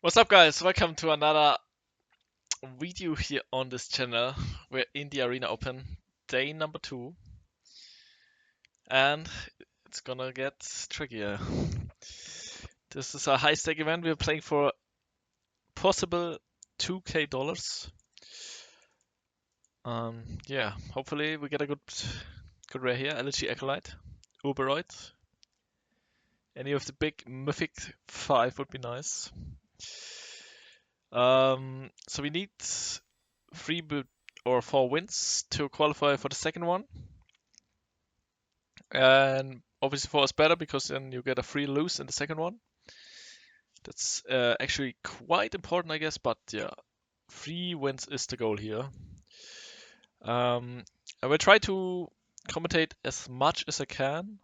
What's up, guys? Welcome to another video here on this channel. We're in the Arena Open, day number 2, and it's gonna get trickier. This is a high-stake event. We're playing for possible $2K. Yeah, hopefully we get a good rare here. LG Acolyte, Uberoid. Any of the big Mythic 5 would be nice. So we need 4 wins to qualify for the second one. And obviously 4 is better because then you get a free lose in the second one. That's actually quite important, I guess, but yeah, 3 wins is the goal here. I will try to commentate as much as I can,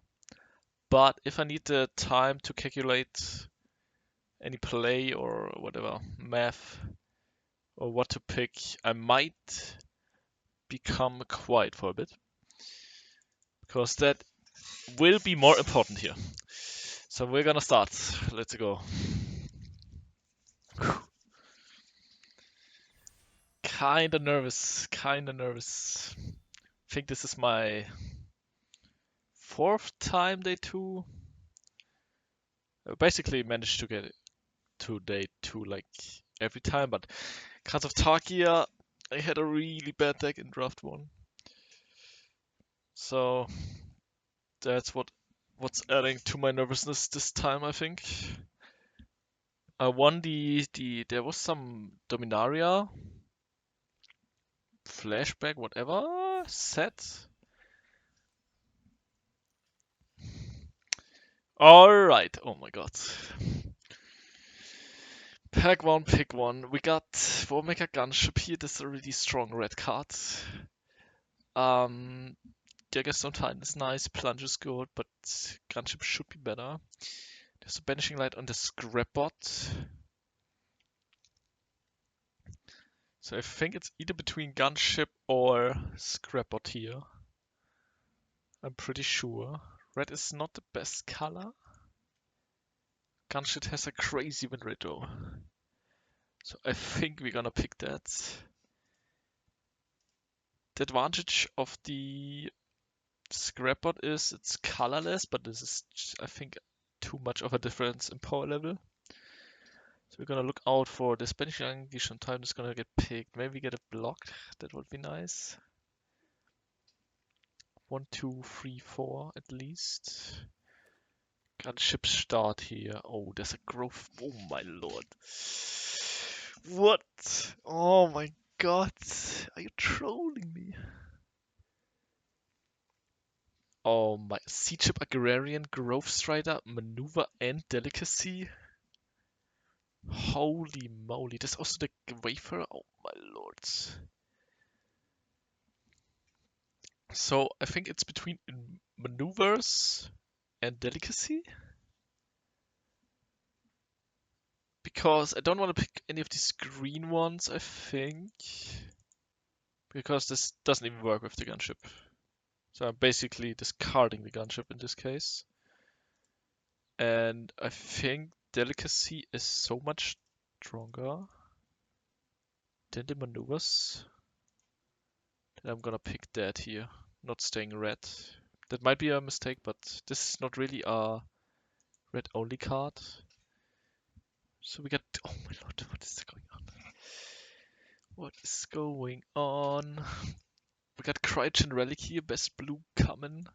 but if I need the time to calculate any play or whatever, math, or what to pick, I might become quiet for a bit, because that will be more important here. So we're gonna start. Let's go. Kinda nervous. I think this is my 4th time day 2. I basically managed to get to day 2 like every time, but because of Takia, I had a really bad deck in draft 1. So that's what's adding to my nervousness this time, I think. I won there was some Dominaria flashback, whatever set. Alright, oh my god. Pack 1, pick 1. We got 4 Mega Gunship here. This is a really strong red card. Daggerstone Titan is nice, Plunge is good, but Gunship should be better. There's a Banishing Light on the Scrapbot. So I think it's either between Gunship or Scrapbot here. I'm pretty sure. Red is not the best color. Gunship has a crazy win rate though. So I think we're gonna pick that. The advantage of the Scrapbot is it's colorless, but this is, I think, too much of a difference in power level. So we're gonna look out for the Spanish Language. Time is gonna get picked. Maybe get it blocked. That would be nice. 1, 2, 3, 4 at least. Gunship start here. Oh, there's a growth. Oh my lord. What? Oh my god. Are you trolling me? Oh my. Sea-Chip Agrarian, Growth Strider, Maneuver and Delicacy. Holy moly. There's also the Wafer. Oh my lords. So I think it's between Maneuvers and Delicacy. Because I don't want to pick any of these green ones, I think. Because this doesn't even work with the gunship. So I'm basically discarding the gunship in this case. And I think Delicacy is so much stronger than the maneuvers that I'm gonna pick that here, not staying red. That might be a mistake, but this is not really a red only card. So we got, oh my lord, what is going on? What is going on? We got Cryogene Relic here, best blue common.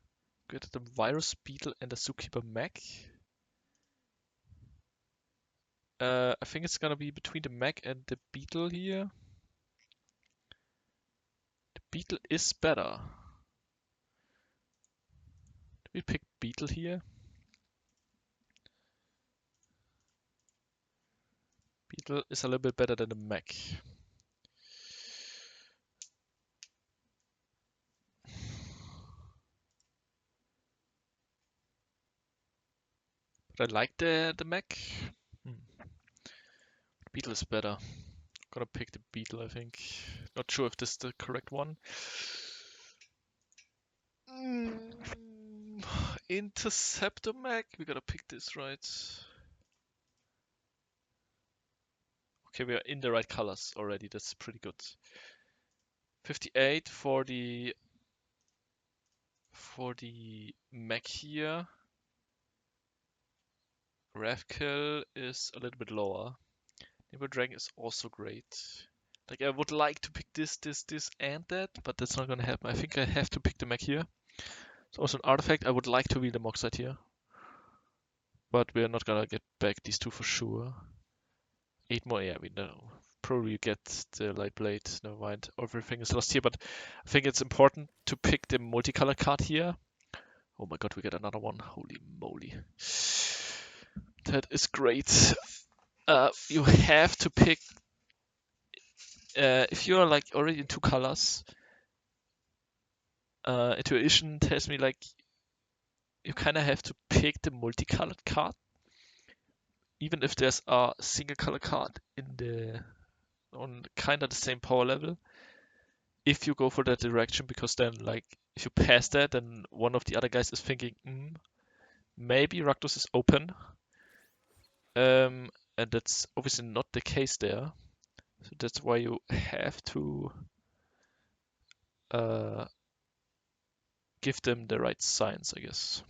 We got the Virus Beetle and the Zookeeper Mech. I think it's gonna be between the Mech and the Beetle here. The Beetle is better. Do we pick Beetle here? Beetle is a little bit better than the Mech. But I like the Mech. Beetle is better. Gonna pick the Beetle, I think. Not sure if this is the correct one. Interceptor Mech? We gotta pick this, right? Okay, we are in the right colors already. That's pretty good. 58 for the mech here. Revkill is a little bit lower. Neighbor Dragon is also great. Like, I would like to pick this, and that, but that's not gonna happen. I think I have to pick the mech here. It's also an artifact. I would like to wheel the Moxite here. But we're not gonna get back these two for sure. 8 more, yeah, we know. Probably get the Light Blade. Never mind. Everything is lost here, but I think it's important to pick the multicolored card here. Oh my god, we get another one. Holy moly. That is great. You have to pick if you're like already in 2 colors, intuition tells me like you kind of have to pick the multicolored card, even if there's a single color card on kind of the same power level. If you go for that direction, because then like if you pass that, then one of the other guys is thinking, maybe Rakdos is open, and that's obviously not the case there. So that's why you have to give them the right signs, I guess.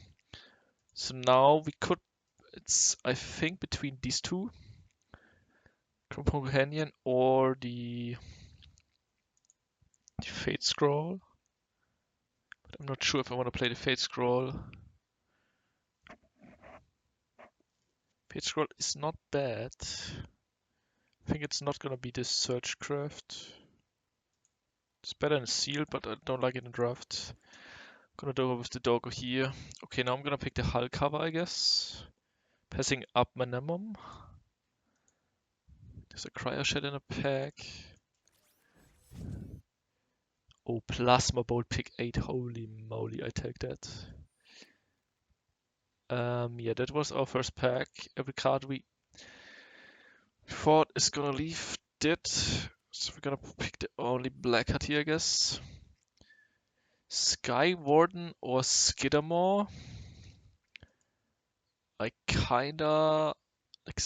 So now it's I think between these two, Companion or the Fate Scroll. But I'm not sure if I want to play the Fate Scroll. Fate Scroll is not bad. I think it's not gonna be this Searchcraft. It's better in Sealed, but I don't like it in Draft. Gonna do it with the Doggo here. Okay, now I'm gonna pick the Hull cover, I guess. Passing up Manamum. There's a Cryo Shed in a pack. Oh, Plasma Bolt pick 8. Holy moly, I take that. Yeah, that was our first pack. Every card we thought is gonna leave did. So we're gonna pick the only black card here, I guess. Sky Warden or Skidamore. I kinda like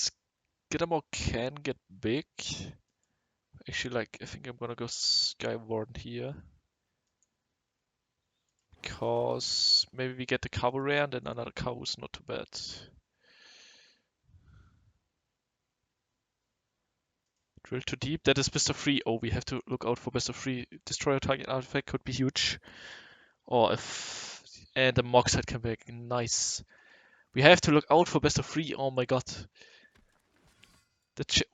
Skidamore can get big. Actually, like I think I'm gonna go Sky Warden here. Because maybe we get the Cabo rare and then another Cabo is not too bad. Drill too deep. That is best of 3. Oh, we have to look out for best of 3. Destroy a target artifact could be huge. Or if... And the Moxite can be nice. We have to look out for best of 3. Oh my god.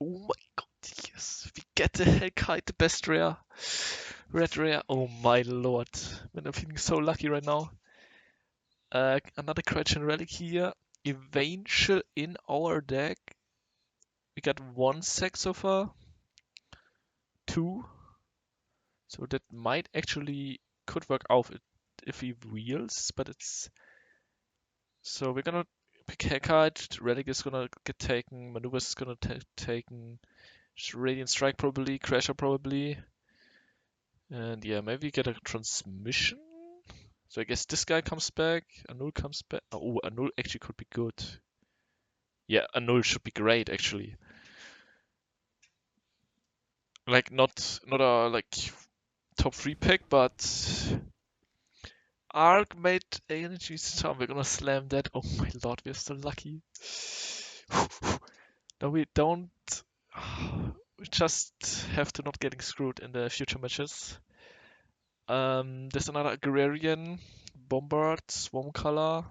Oh my god, yes. We get the Hellkite, the best rare. Red rare. Oh my lord. Man, I'm feeling so lucky right now. Another Correction Relic here. Evangel in our deck. We got 1 sack so far. 2. So that might actually could work out if he wheels, but it's... So we're gonna pick Hellkite, Relic is gonna get taken, Maneuvers is gonna taken, Radiant Strike probably, Crasher probably. And yeah, maybe we get a Transmission? So I guess this guy comes back, Anul comes back. Oh, Anul actually could be good. Yeah, Anul should be great actually. Like not a like top 3 pick, but Arcmate Energy Storm, we're gonna slam that. Oh my lord, we're so lucky. No, we don't. We just have to not getting screwed in the future matches. There's another Agrarian, Bombard, Swarm Color.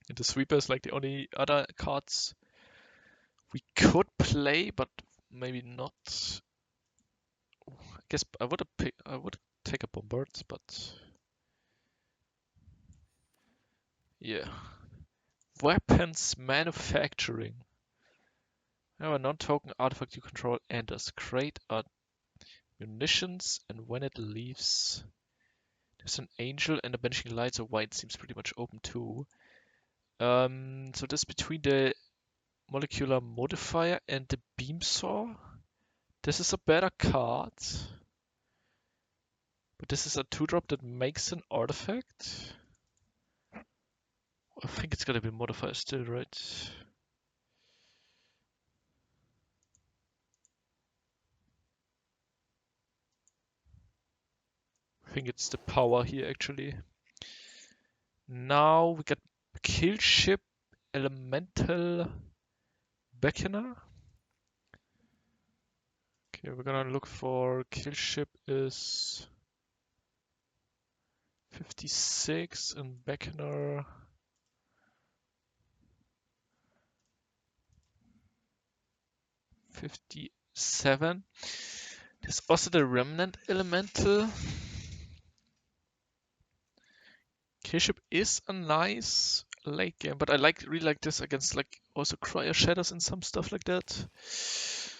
And the Sweeper is like the only other cards we could play, but maybe not. I guess I would take a Bombard, but yeah. Weapons manufacturing. Now a non-token artifact you control enters. Create a munitions, and when it leaves, there's an angel and a banishing light, so white seems pretty much open too. So this between the molecular modifier and the beam saw. This is a better card. But this is a 2-drop that makes an artifact. I think it's gonna be modifier still, right? think it's the power here actually. Now we got kill ship, elemental beckoner. Okay, we're gonna look for kill ship is 56 and beckoner 57. There's also the remnant elemental. K-Ship is a nice late game, but I really like this against like also Cryo Shadows and some stuff like that. So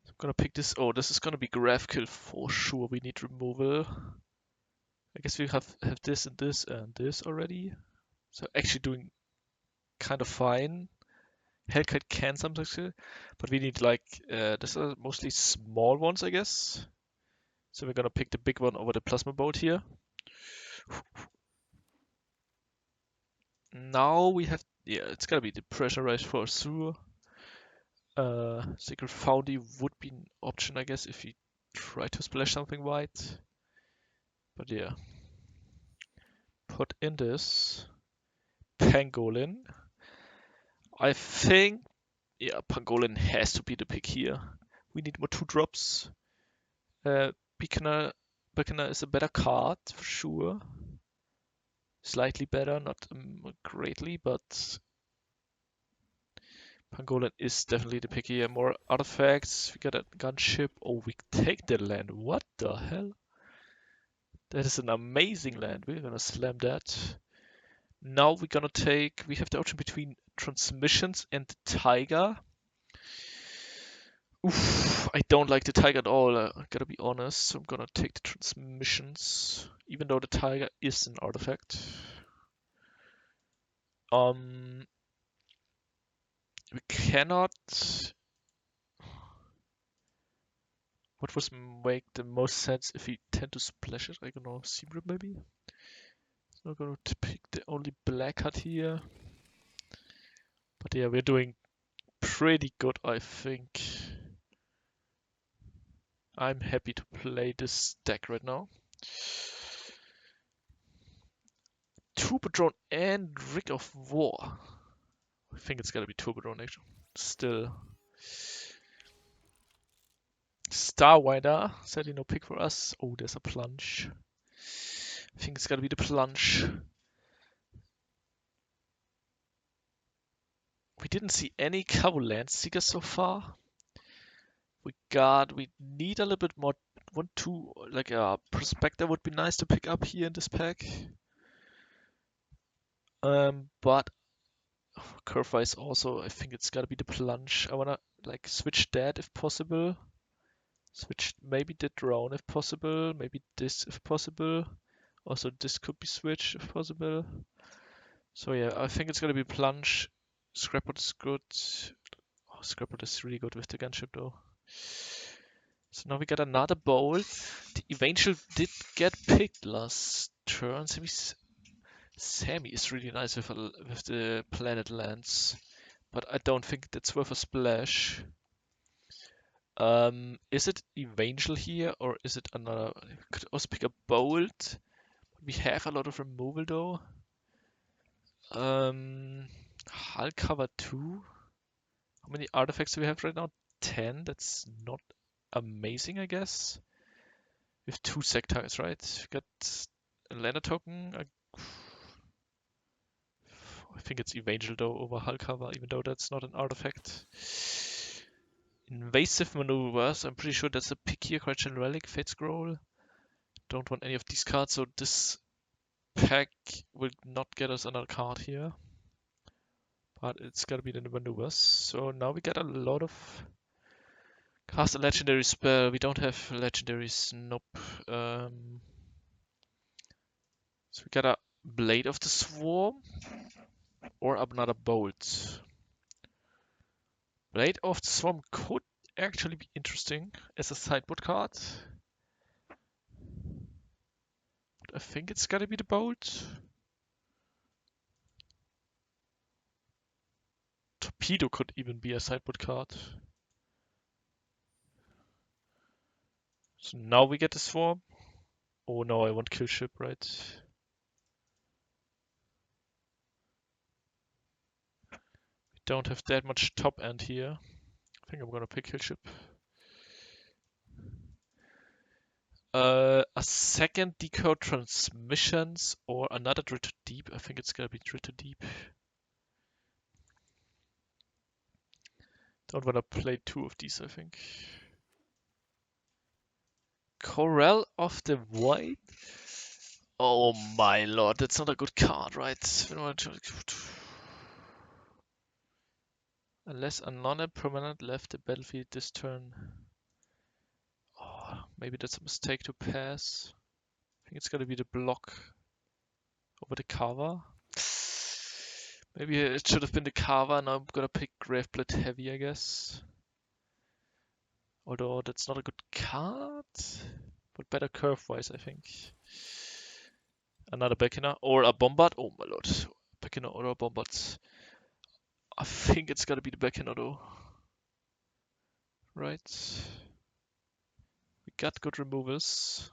I'm gonna pick this. Oh, this is gonna be graph kill for sure. We need removal. I guess we have this and this already. So actually doing kind of fine. Hellkite can sometimes kill, but we need like this are mostly small ones, I guess. So we're gonna pick the big one over the plasma bolt here. Now we have, yeah, it's gonna be the pressurized for sure. Sacred Foundry would be an option, I guess, if you try to splash something white. But yeah. Put in this Pangolin. I think, yeah, Pangolin has to be the pick here. We need more 2-drops. Beaconer is a better card, for sure. Slightly better, not greatly, but Pangolin is definitely the pick here. More artifacts. We got a gunship. Oh, we take the land. What the hell? That is an amazing land. We're gonna slam that. Now we're gonna take. We have the option between transmissions and the tiger. Oof, I don't like the tiger at all. I gotta be honest. So I'm gonna take the transmissions, even though the tiger is an artifact. We cannot. What would make the most sense if we tend to splash it? I don't know, Seabrook maybe? So I'm gonna pick the only black card here. But yeah, we're doing pretty good, I think. I'm happy to play this deck right now. Turbo Drone and Rig of War. I think it's gonna be Turbo Drone actually. Still. Starwinder, sadly no pick for us. Oh, there's a plunge. I think it's gonna be the plunge. We didn't see any Cabo Land Seekers so far. We need a little bit more. 1-2, like a Prospector would be nice to pick up here in this pack. But curve-wise also, I think it's gotta be the plunge. I wanna like switch that if possible. Switch maybe the drone if possible. Maybe this if possible. Also this could be switched if possible. So yeah, I think it's gonna be plunge. Scrapboard is good. Oh, Scrapboard is really good with the gunship though. So now we got another bowl. The Evangel did get picked last turn. Sammy is really nice with the planet lands, but I don't think that's worth a splash. Is it Evangel here or is it another? Could also pick a Bolt. We have a lot of removal though. Hull cover 2. How many artifacts do we have right now? 10. That's not amazing, I guess. We have 2 sectors, right? We got a lander token. I think it's Evangel though over hull cover, even though that's not an artifact. Invasive maneuvers. I'm pretty sure that's a pick here. Correction Relic, Fate Scroll. Don't want any of these cards, so this pack will not get us another card here. But it's gotta be the maneuvers. So now we get a lot of cast a legendary spell. We don't have legendaries. Nope. So we got a Blade of the Swarm or another Bolt. Blade of the Swarm could actually be interesting as a sideboard card. But I think it's gotta be the Bolt. Torpedo could even be a sideboard card. So now we get the Swarm. Oh no, I want kill ship, right? We don't have that much top end here. I think I'm gonna pick kill ship. A second decode transmissions or another Drill to Deep. I think it's gonna be Drill to Deep. Don't wanna play two of these, I think. Corral of the Void? Oh my lord, that's not a good card, right? Unless a non-permanent left the battlefield this turn. Oh, maybe that's a mistake to pass. I think it's gonna be the block over the Carver. Maybe it should have been the Carver. Now I'm gonna pick Graveblade Heavy, I guess. Although that's not a good card, but better curve-wise, I think. Another Beckoner or a Bombard. Oh my lord, Beckoner or a Bombard. I think it's gonna be the Beckoner though. Right. We got good removals.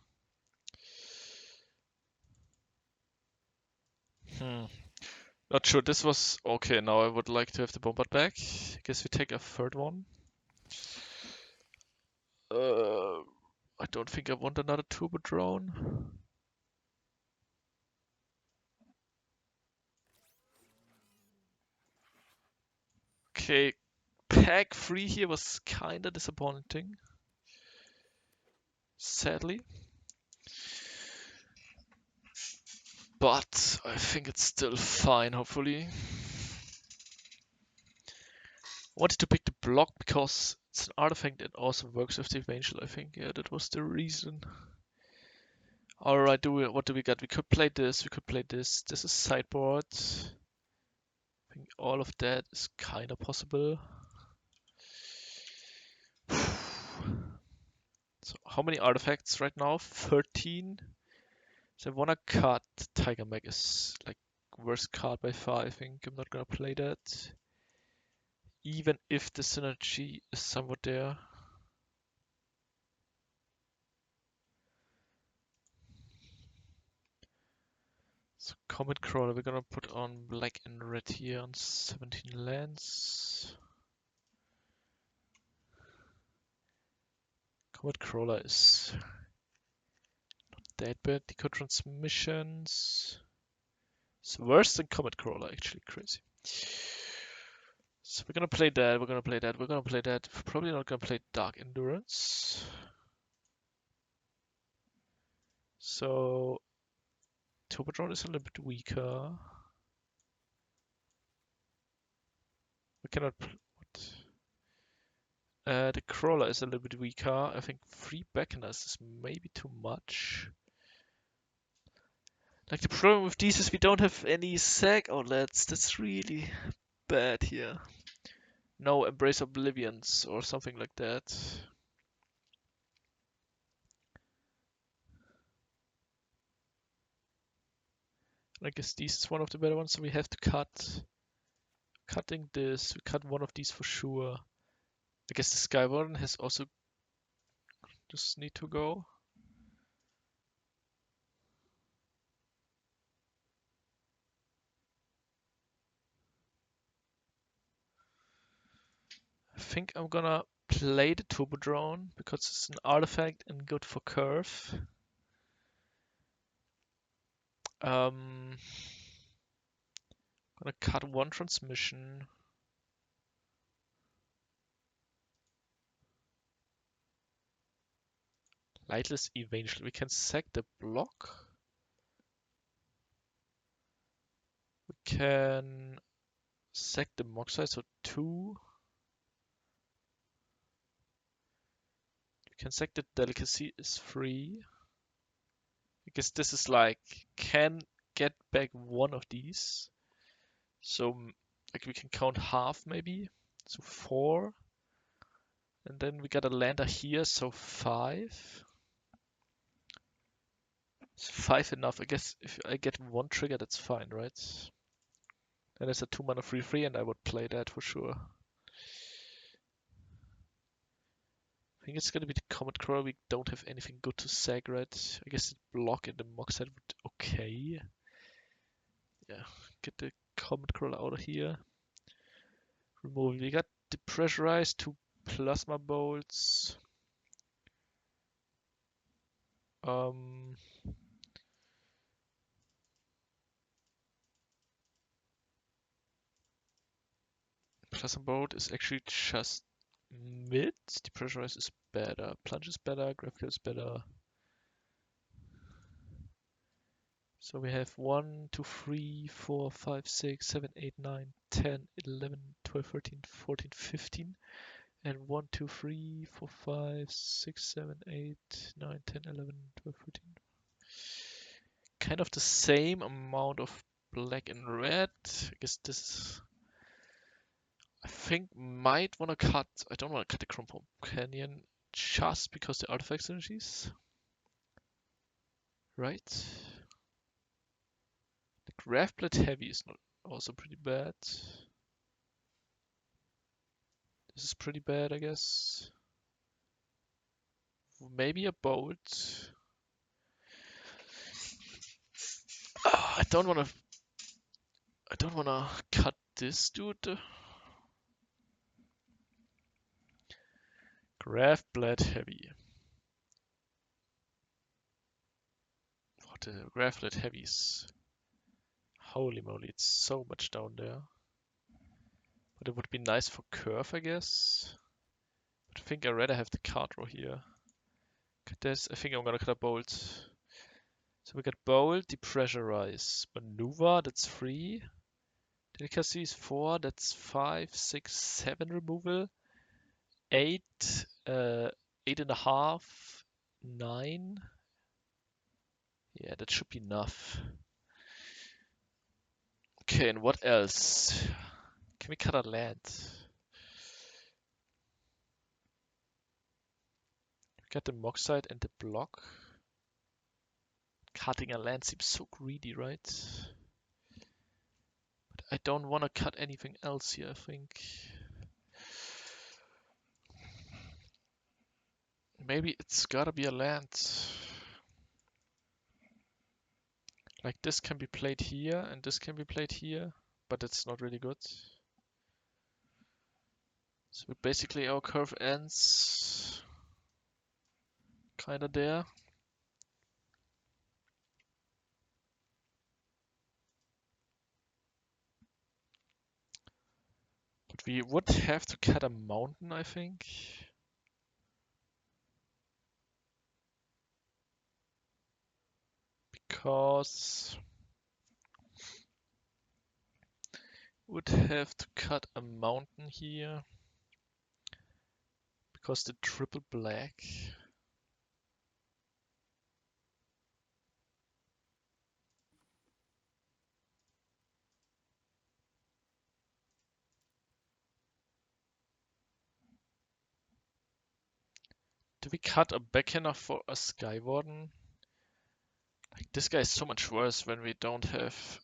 Not sure. This was okay. Now I would like to have the Bombard back. I guess we take a third one. I don't think I want another turbo drone. Okay, pack 3 here was kinda disappointing. Sadly. But I think it's still fine, hopefully. I wanted to pick the block because it's an artifact that also works with the Evangel, I think. Yeah, that was the reason. Alright, what do we got? We could play this, we could play this. This is sideboard. I think all of that is kinda possible. So how many artifacts right now? 13. So I wanna cut Tiger Mag is like worst card by far, I think. I'm not gonna play that. Even if the synergy is somewhat there. So Comet Crawler, we're gonna put on black and red here on 17 lands. Comet Crawler is not that bad. Decode Transmissions. It's worse than Comet Crawler, actually. Crazy. So we're gonna play that, we're gonna play that, we're gonna play that. Probably not gonna play Dark Endurance. So Turbodrone is a little bit weaker. We cannot. The Crawler is a little bit weaker. I think 3 Beckoners is maybe too much. Like the problem with these is we don't have any sack outlets. That's really bad here. No Embrace Oblivions or something like that. I guess this is one of the better ones, so we have to cut. Cutting this, we cut one of these for sure. I guess the Skywarden has also just need to go. I think I'm gonna play the Turbo Drone because it's an artifact and good for curve. Gonna cut one transmission. Lightless Evangel. We can sack the block. We can sack the Moxie, so 2. We can sack the Delicacy is 3. I guess this is like, can get back one of these. So like we can count half maybe. So 4. And then we got a lander here, so 5. Is 5 enough? I guess if I get one trigger, that's fine, right? And it's a 2 mana 3/3, and I would play that for sure. I think it's gonna be the Comet Crawler. We don't have anything good to sack, right? I guess the block in the mock side would okay. Yeah, get the Comet Crawler out of here. Remove. We got depressurized 2 plasma bolts. Plasma bolt is actually just mid. Depressurize is better. Plunge is better. Graphical is better. So we have 1, 2, 3, 4, 5, 6, 7, 8, 9, 10, 11, 12, 13, 14, 15. And 1, 2, 3, 4, 5, 6, 7, 8, 9, 10, 11, 12, 13. Kind of the same amount of black and red. I guess this, I think, might want to cut. I don't want to cut the Chrome Canyon just because the artifact synergies. Right? The Graphblade Heavy is not also pretty bad. This is pretty bad, I guess. Maybe a bolt. I don't wanna cut this dude. Graphblade Heavy. What the Graphblade Heavies. Holy moly, it's so much down there. But it would be nice for curve, I guess. But I think I'd rather have the card row here. Cut this. I think I'm gonna cut a bolt. So we got bolt, depressurize, maneuver, that's 3. Delicacy is 4, that's 5, 6, 7 removal. 8, 8.5, 9. Yeah, that should be enough. Okay, and what else? Can we cut a land? We got the mock side and the block. Cutting a land seems so greedy, right? But I don't want to cut anything else here, I think. Maybe it's gotta be a land. Like this can be played here and this can be played here, but it's not really good. So basically our curve ends kinda there. But we would have to cut a mountain, I think. Because would have to cut a mountain here. Because the triple black. Do we cut a backhander for a Sky Warden? Like this guy is so much worse when we don't have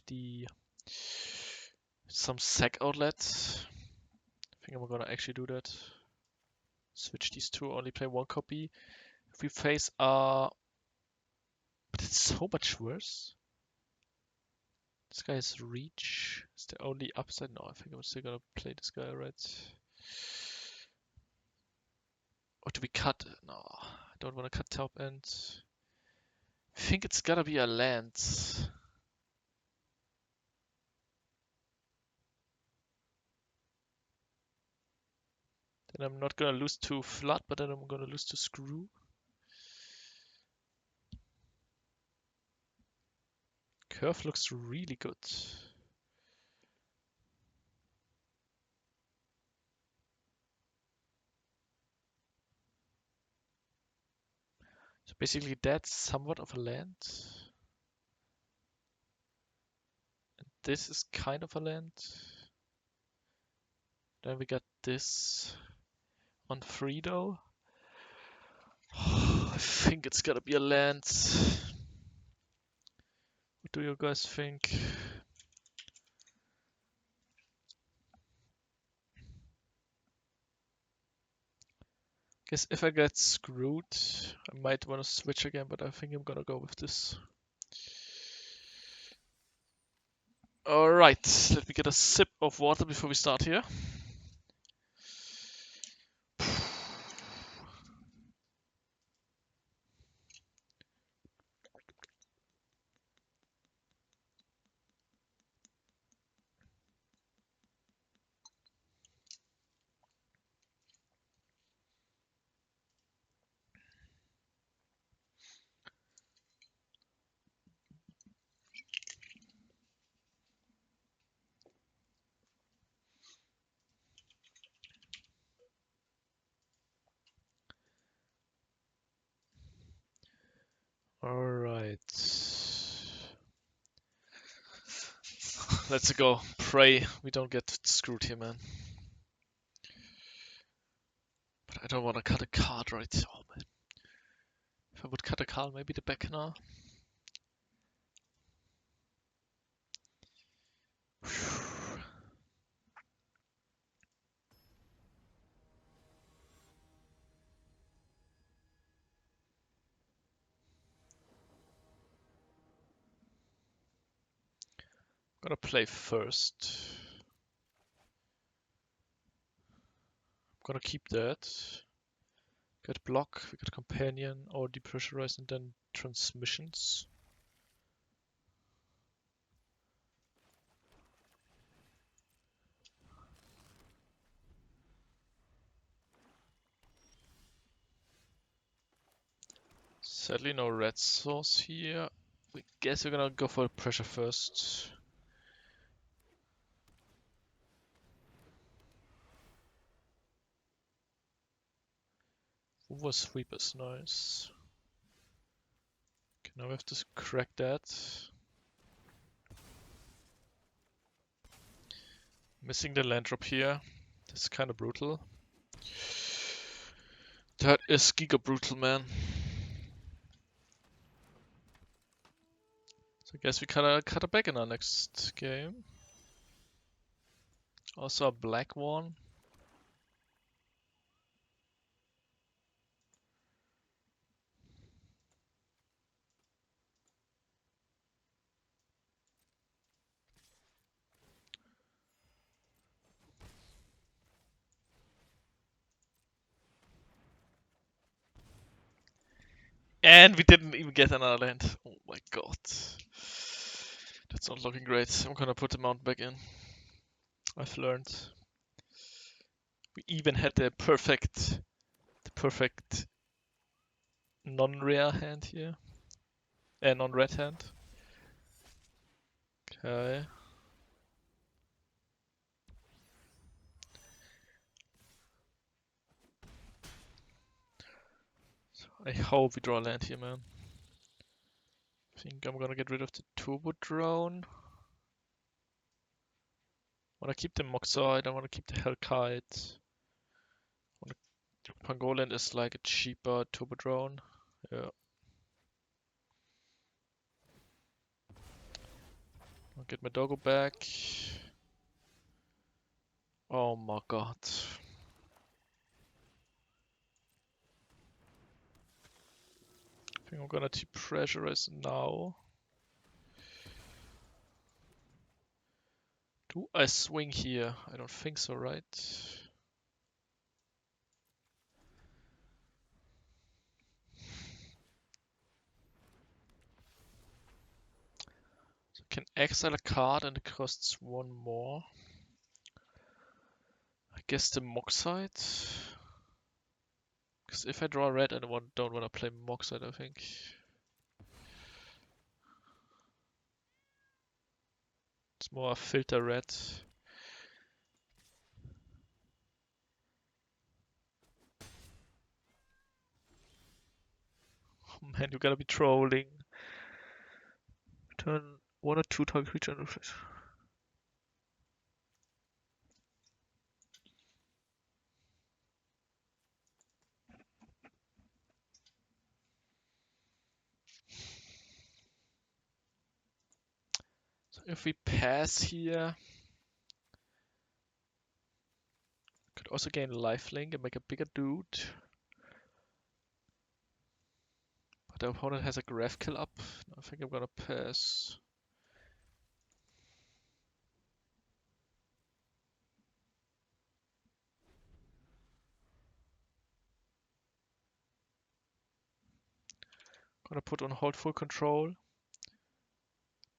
the some sack outlets. I think I'm gonna actually do that. Switch these two, only play 1 copy. If we face but it's so much worse. This guy is reach. Is the only upside? No, I think I'm still gonna play this guy, right? Or do we cut? No, I don't want to cut top end. I think it's gotta be a land. Then I'm not gonna lose to flood, but then I'm gonna lose to screw. Curve looks really good. So basically that's somewhat of a land. And this is kind of a land. Then we got this on Fredo. I think it's gotta be a land. What do you guys think? Guess if I get screwed, I might want to switch again, but I think I'm gonna go with this. Alright, let me get a sip of water before we start here. Alright. Let's go. Pray we don't get screwed here, man. But I don't want to cut a card right. Oh, man. If I would cut a card, maybe the back now. I'm gonna play first. I'm gonna keep that. Get block, we got companion or depressurize and then transmissions. Sadly no red source here. I guess we're gonna go for pressure first. Over sweep is nice. Okay, now we have to crack that. Missing the land drop here. That's kind of brutal. That is giga brutal, man. So I guess we cut a back in our next game. Also a black one. And we didn't even get another land. Oh my god. That's not looking great. I'm gonna put the mount back in. I've learned. We even had the perfect non-rare hand here. Non-red hand. Okay. So I hope we draw a land here, man. I think I'm gonna get rid of the turbo drone. Wanna keep the Moxide, I wanna keep the Hellkite. Pangolin is like a cheaper turbo drone. Yeah. I'll get my doggo back. Oh my god. I think I'm gonna depressurize now. Do I swing here? I don't think so, right? So I can exile a card and it costs one more. I guess the Moxide. Because if I draw red, I don't want to play Moxide, I think. It's more a filter red. Oh man, you gotta be trolling. Turn 1 or 2 target creature on the face. So if we pass here, could also gain lifelink and make a bigger dude. The opponent has a graph kill up. I think I'm gonna pass. Gonna put on hold full control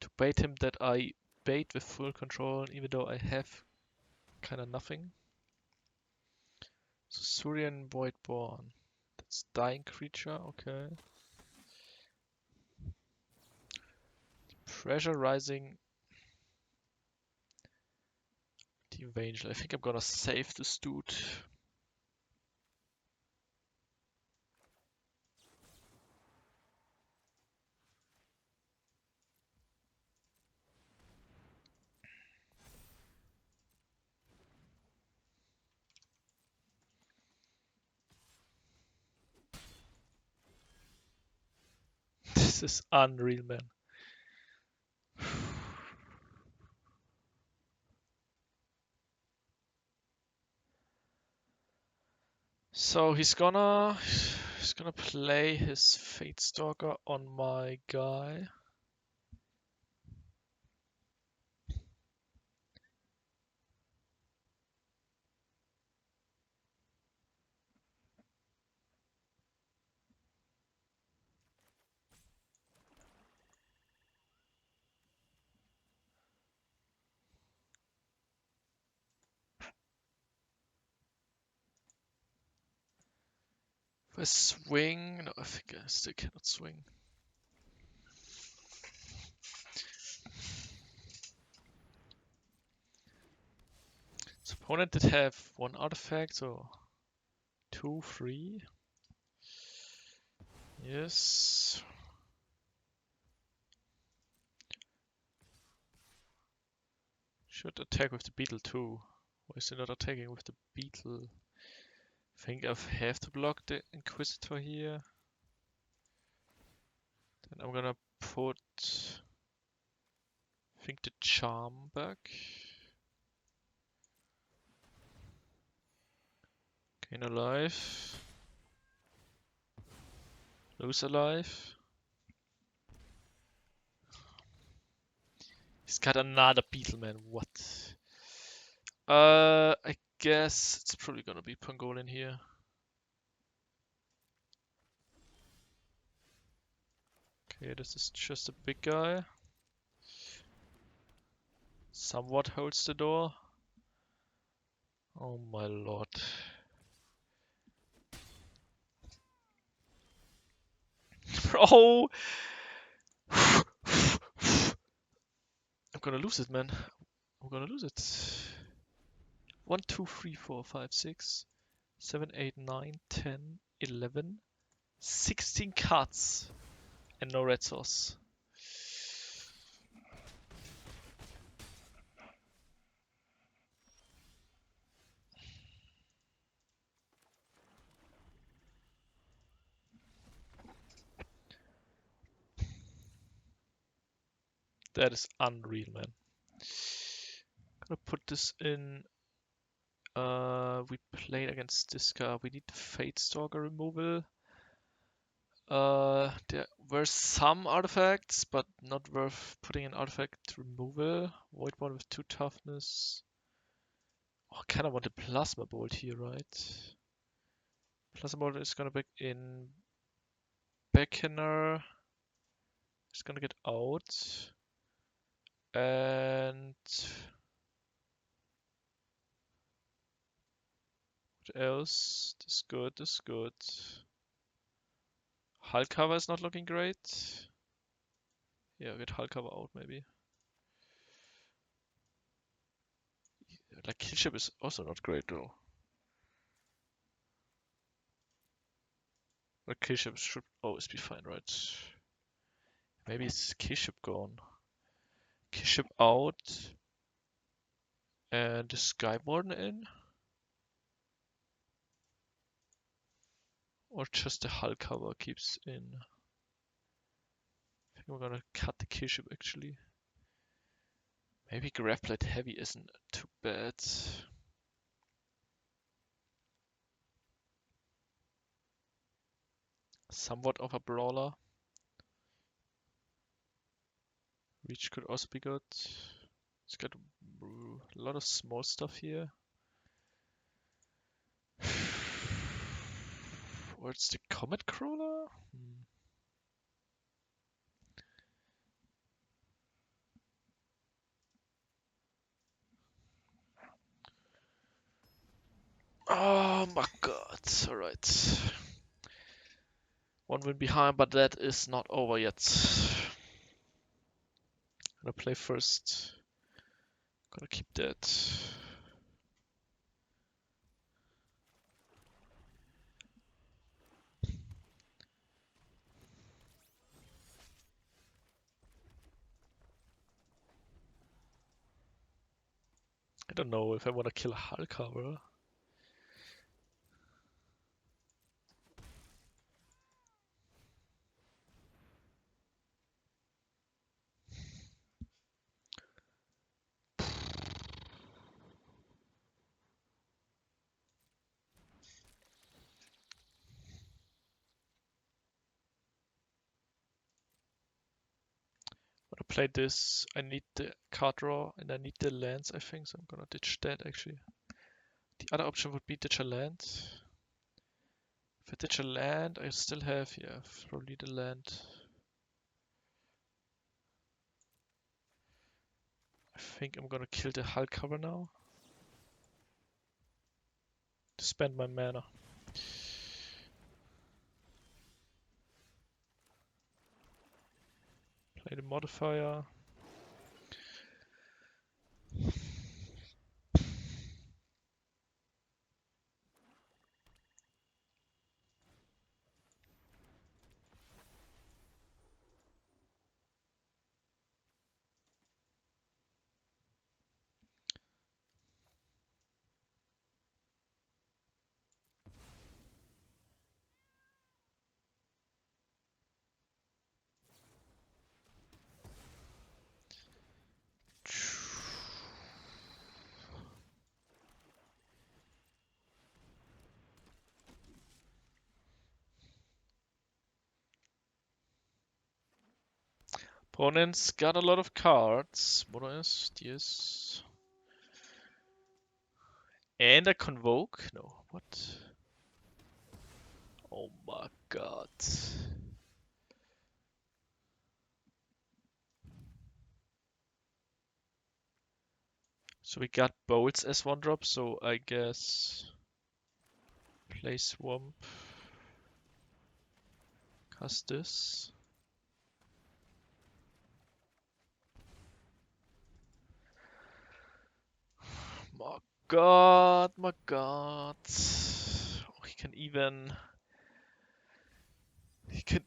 to bait him that I bait with full control, even though I have kind of nothing. So Surian Voidborn. That's dying creature, okay. Pressure rising. Team Angel. I think I'm gonna save this dude. This is unreal, man. So he's gonna play his Fate Stalker on my guy. If I swing, no, I think I still cannot swing. So opponent did have one artifact, so 2, 3. Yes. Should attack with the beetle too. Why is he not attacking with the beetle? I think I have to block the Inquisitor here. Then I'm gonna put, I think, the charm back. Gain a life. Lose a life. He's got another beetle, man. What? I guess it's probably gonna be Pangolin here. Okay, this is just a big guy. Somewhat holds the door. Oh my lord. Bro! I'm gonna lose it, man. I'm gonna lose it. 1, 2, 3, 4, 5, 6, 7, 8, 9, 10, 11, 16 cards. And no red sauce. That is unreal, man. Gonna put this in. We played against this guy. We need the Fate Stalker removal. There were some artifacts, but not worth putting an artifact removal. Voidborn with 2 toughness. Oh, I kind of want a Plasma Bolt here, right? Plasma Bolt is gonna be in Beckoner. It's gonna get out. And what else? This is good, this is good. Hull cover is not looking great. Yeah, get hull cover out maybe. Like killship is also not great though. But killship should always be fine, right? Maybe it's killship gone. Killship out. And the Sky Warden in? Or just the hull cover keeps in? I think we're gonna cut the killship actually. Maybe Graveblade Heavy isn't too bad. Somewhat of a brawler. Reach could also be good. It's got a lot of small stuff here. Or it's the Comet Crawler? Oh my god, alright. One win behind, but that is not over yet. Gonna play first. Gonna keep that. I don't know if I wanna kill a hull cover. Wanna play this. I need the card draw and I need the lands, I think, so I'm gonna ditch that actually. The other option would be ditch a land. If I ditch a land, I still have, yeah, probably the land. I think I'm gonna kill the hull cover now. To spend my mana. Play the modifier. Opponents got a lot of cards. Monoist, yes. And a Convoke? No, what? Oh my god. So we got Bolts as one drop, so I guess play Swamp. Cast this. My god, my god. Oh, he can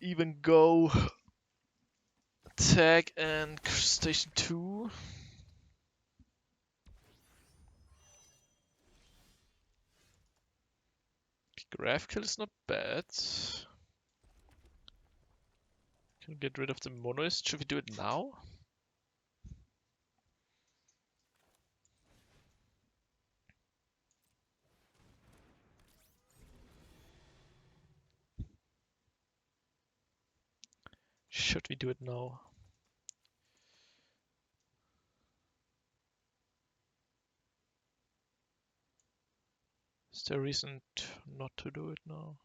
even go attack and station 2. Graph kill is not bad. Can get rid of the monoist. Should we do it now? Should we do it now? Is there a reason not to do it now?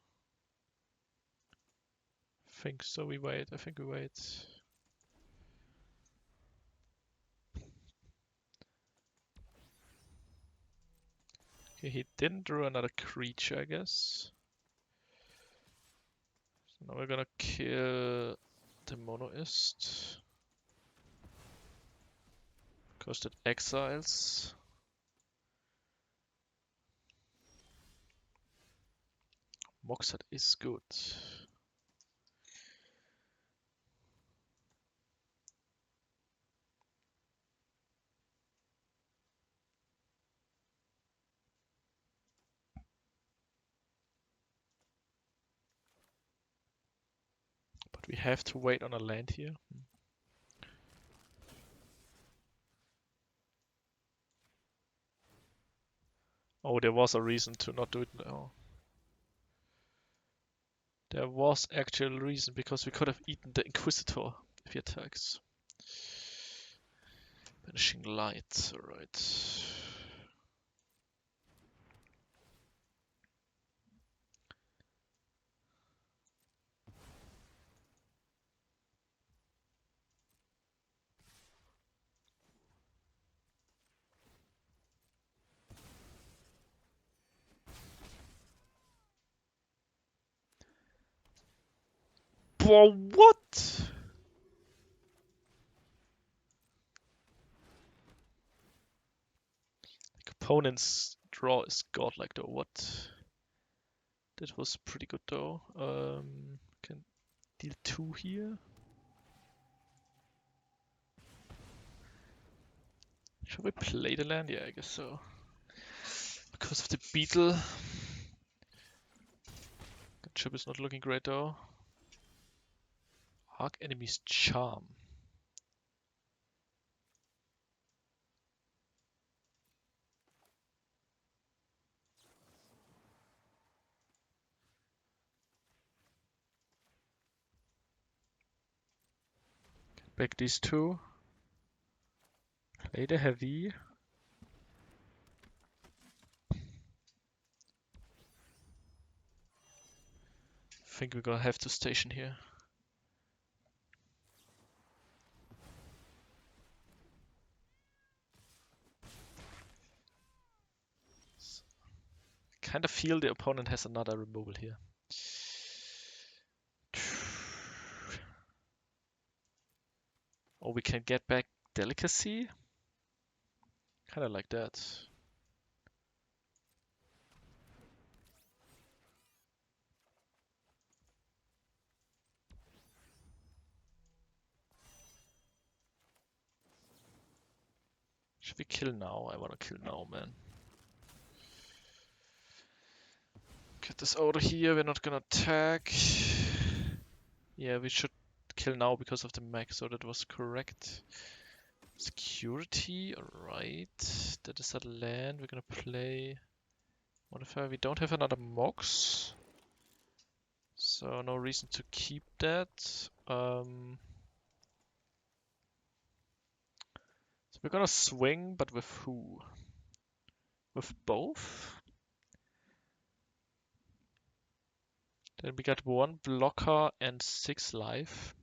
I think so, we wait. I think we wait. Okay, he didn't draw another creature, I guess. So now we're gonna kill the monoist. Because that exiles. Moxat is good. But we have to wait on a land here. Oh, there was a reason to not do it now. There was actual reason, because we could have eaten the Inquisitor if he attacks. Vanishing light, alright. Bro, what? The opponent's draw is godlike though, what? That was pretty good though. Can deal 2 here. Should we play the land? Yeah, I guess so. Because of the beetle. Chip is not looking great though. Arc enemy's charm. Get back these 2. Play the heavy. I think we're gonna have to station here. I kind of feel the opponent has another removal here. Or we can get back delicacy. Kind of like that. Should we kill now? I wanna kill now, man. Get this out of here, we're not gonna attack. Yeah, we should kill now because of the mech, so that was correct. Security, alright. That is a land, we're gonna play modifier. We don't have another Mox, so no reason to keep that. So we're gonna swing, but with who? With both? Then we got 1 blocker and 6 life.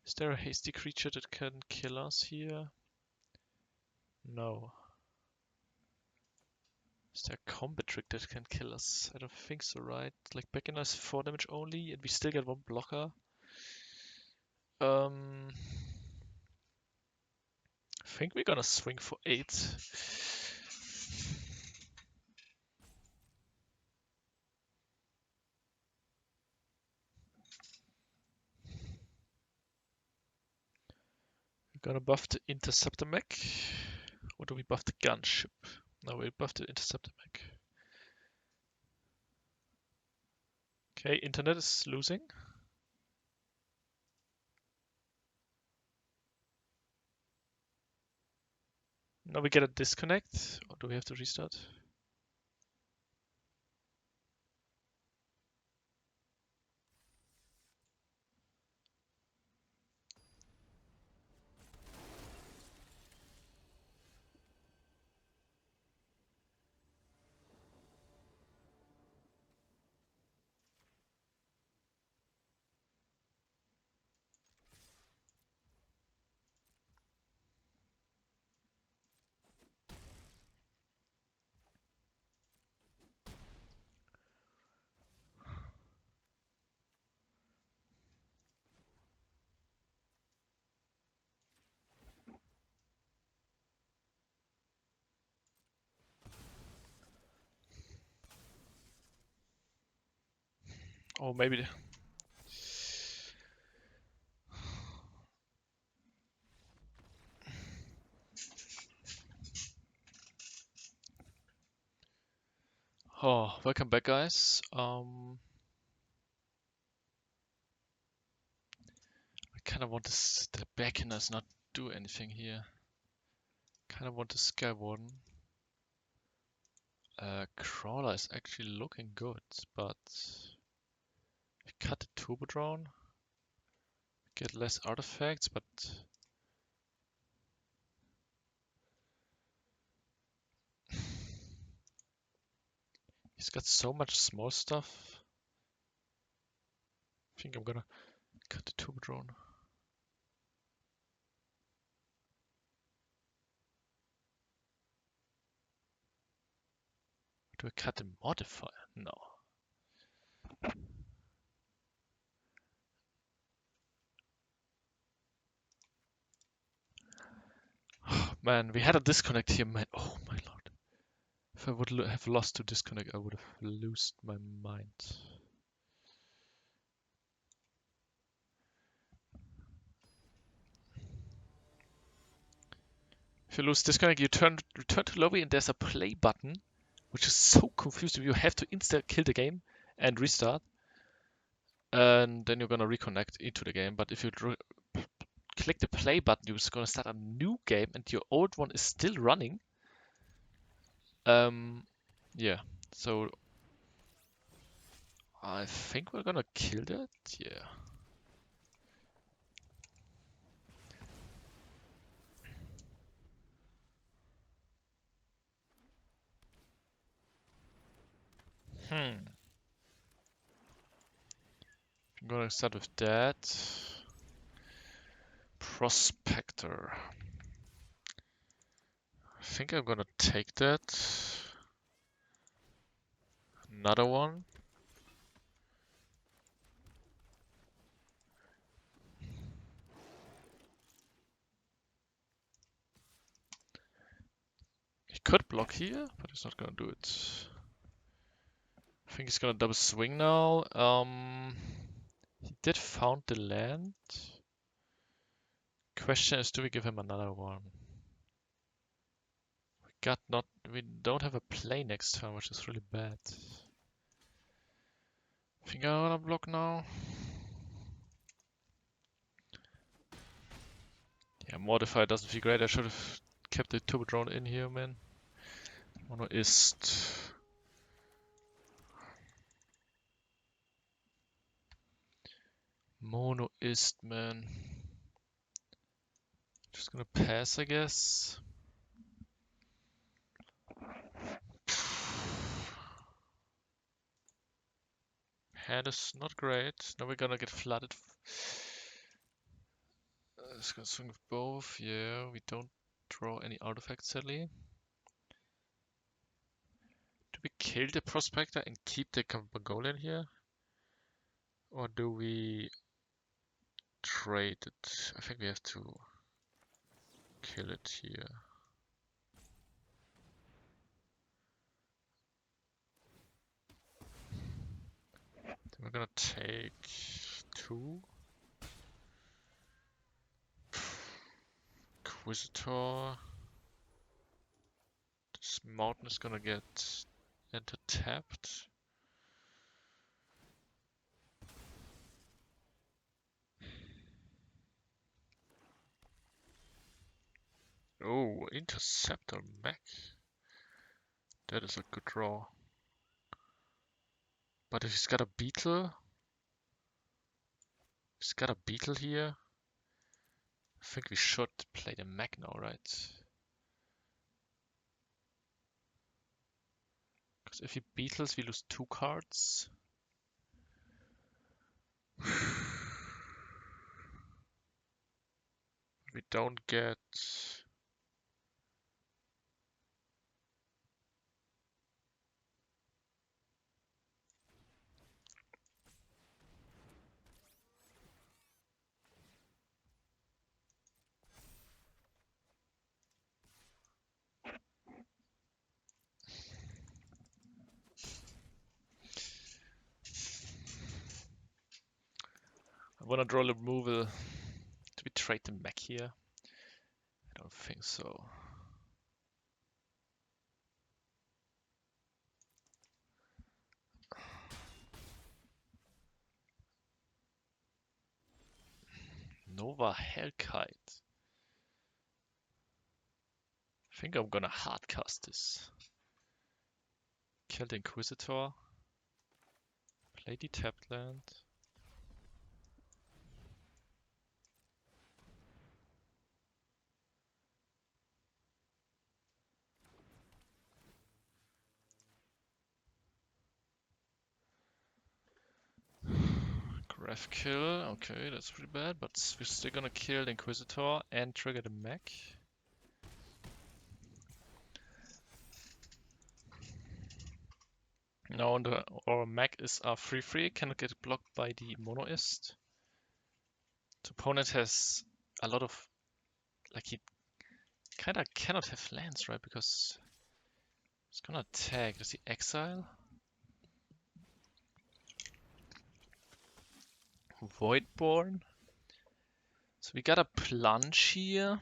Is there a hasty creature that can kill us here? No. Is there a combat trick that can kill us? I don't think so, right? Like back in us 4 damage only and we still get 1 blocker. I think we're gonna swing for 8. We're gonna buff the interceptor mech. Or do we buff the gunship? No, we buff the interceptor mech. Okay, internet is losing. Now we get a disconnect. Or do we have to restart? Or maybe... Oh, welcome back, guys. I kind of want the Beckoners not do anything here. Kind of want the Sky Warden. Crawler is actually looking good, but we cut the Turbo Drone, get less artifacts, but He's got so much small stuff. I think I'm gonna cut the turbo drone. Do I cut the modifier? No. Man, we had a disconnect here, man. Oh my lord. If I would have lost to disconnect, I would have lost my mind. If you lose disconnect, you return to lobby and there's a play button, which is so confusing. You have to insta kill the game and restart. And then you're gonna reconnect into the game. But if you click the play button, you're just gonna start a new game and your old one is still running. Yeah, so I think we're gonna kill that. Yeah. I'm gonna start with that. Prospector. I think I'm gonna take that. Another one. He could block here, but he's not gonna do it. I think he's gonna double swing now. He did found the land. Question is, do we give him another one? We don't have a play next turn, which is really bad. I think I'm gonna block now. Yeah, modify doesn't feel great. I should have kept the turbo drone in here, man. Monoist. Monoist, man. Just gonna pass, I guess. Hand is not great. Now we're gonna get flooded. Just gonna swing with both. Yeah, we don't draw any artifacts, sadly. Do we kill the Prospector and keep the Mongolian here? Or do we trade it? I think we have to kill it here. Then we're gonna take 2. Inquisitor. This mountain is gonna get enter tapped. Oh, Interceptor mech. That is a good draw. But if he's got a beetle, here. I think we should play the mech now, right? Because if he beetles, we lose 2 cards. We don't get... I wanna draw a removal. Do we trade the mech here? I don't think so. Nova Hellkite. I think I'm gonna hardcast this. Kill the Inquisitor. Play the tapped land. Ref kill, okay, that's pretty bad, but we're still gonna kill the Inquisitor and trigger the mech. Now our mech is free, cannot get blocked by the Monoist. The opponent has a lot of, like, he kinda cannot have lands, right? Because it's gonna attack. Does he exile? Voidborn. So we got a plunge here.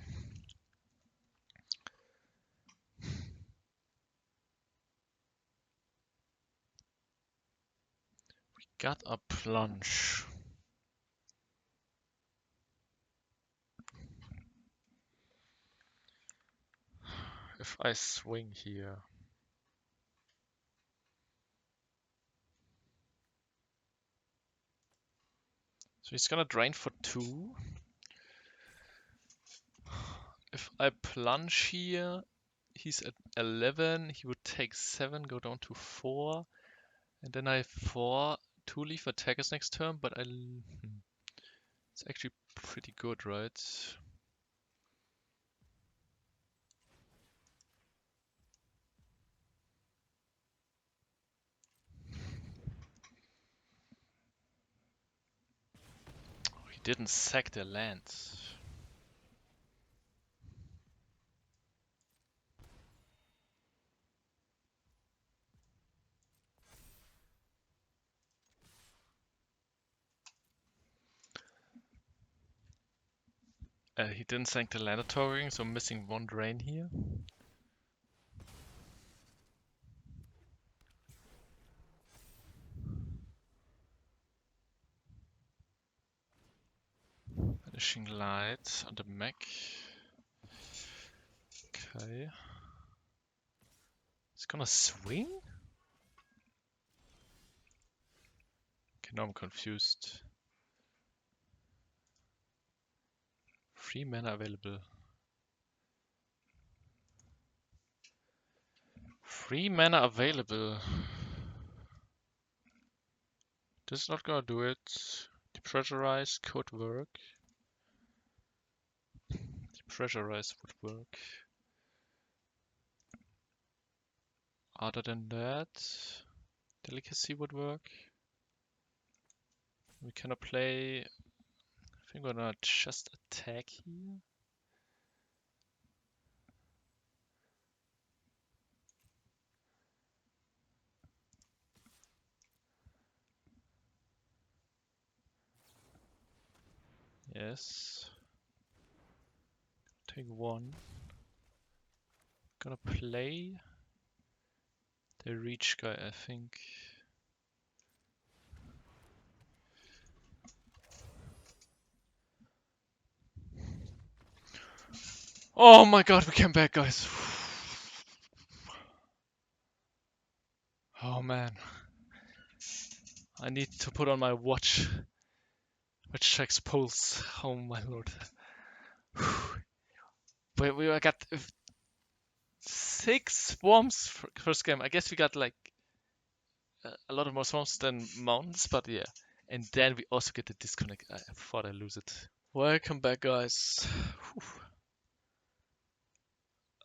Got a plunge. If I swing here. So he's gonna drain for 2. If I plunge here, he's at 11. He would take 7, go down to 4. And then I have 4 2-leaf attackers next turn, but it's actually pretty good, right? Oh, he didn't sack the land. He didn't sack the land towering, so I'm missing 1 drain here. Vanishing light on the mech. Okay. He's gonna swing? Okay, now I'm confused. 3 mana available. 3 mana available. This is not gonna do it. Depressurize could work. Depressurize would work. Other than that, Delicacy would work. We cannot play. I think we're gonna just attack here. Yes. Take 1. Gonna play the reach guy, I think. Oh my god, we came back, guys. Oh man. I need to put on my watch, which checks pulse. Oh my lord. But we got 6 swarms first game. I guess we got like a lot of more swarms than mountains, but yeah. And then we also get the disconnect. I thought I lose it. Welcome back, guys.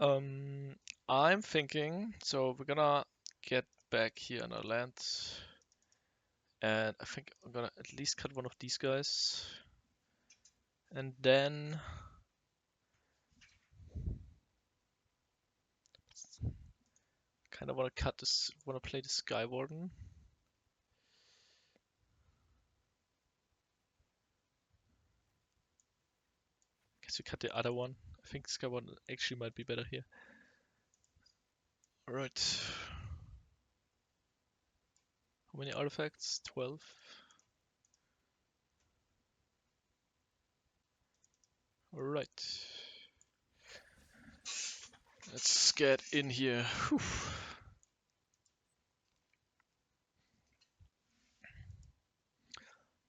I'm thinking, so we're gonna get back here on our land. And I think I'm gonna at least cut one of these guys. And then kind of want to cut this, want to play the Sky Warden. Guess we cut the other one. I think Sky Warden actually might be better here. Alright. How many artifacts? 12. Alright. Let's get in here. Whew.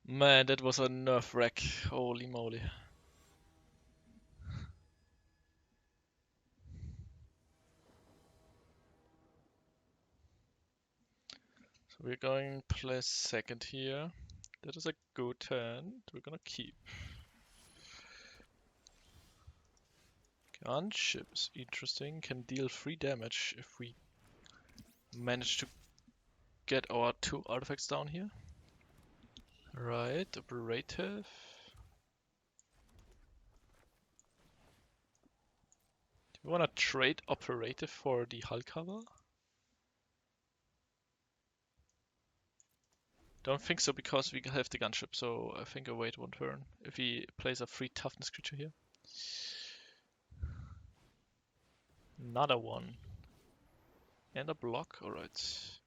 Man, that was a nerf wreck. Holy moly. So we're going to play second here. That is a good hand. We're gonna keep. Gunship is interesting. Can deal 3 damage if we manage to get our 2 artifacts down here. Right, operative. Do we wanna trade operative for the hull cover? Don't think so because we have the gunship, so I think I wait 1 turn if he plays a 3 toughness creature here. Another one. And a block, alright.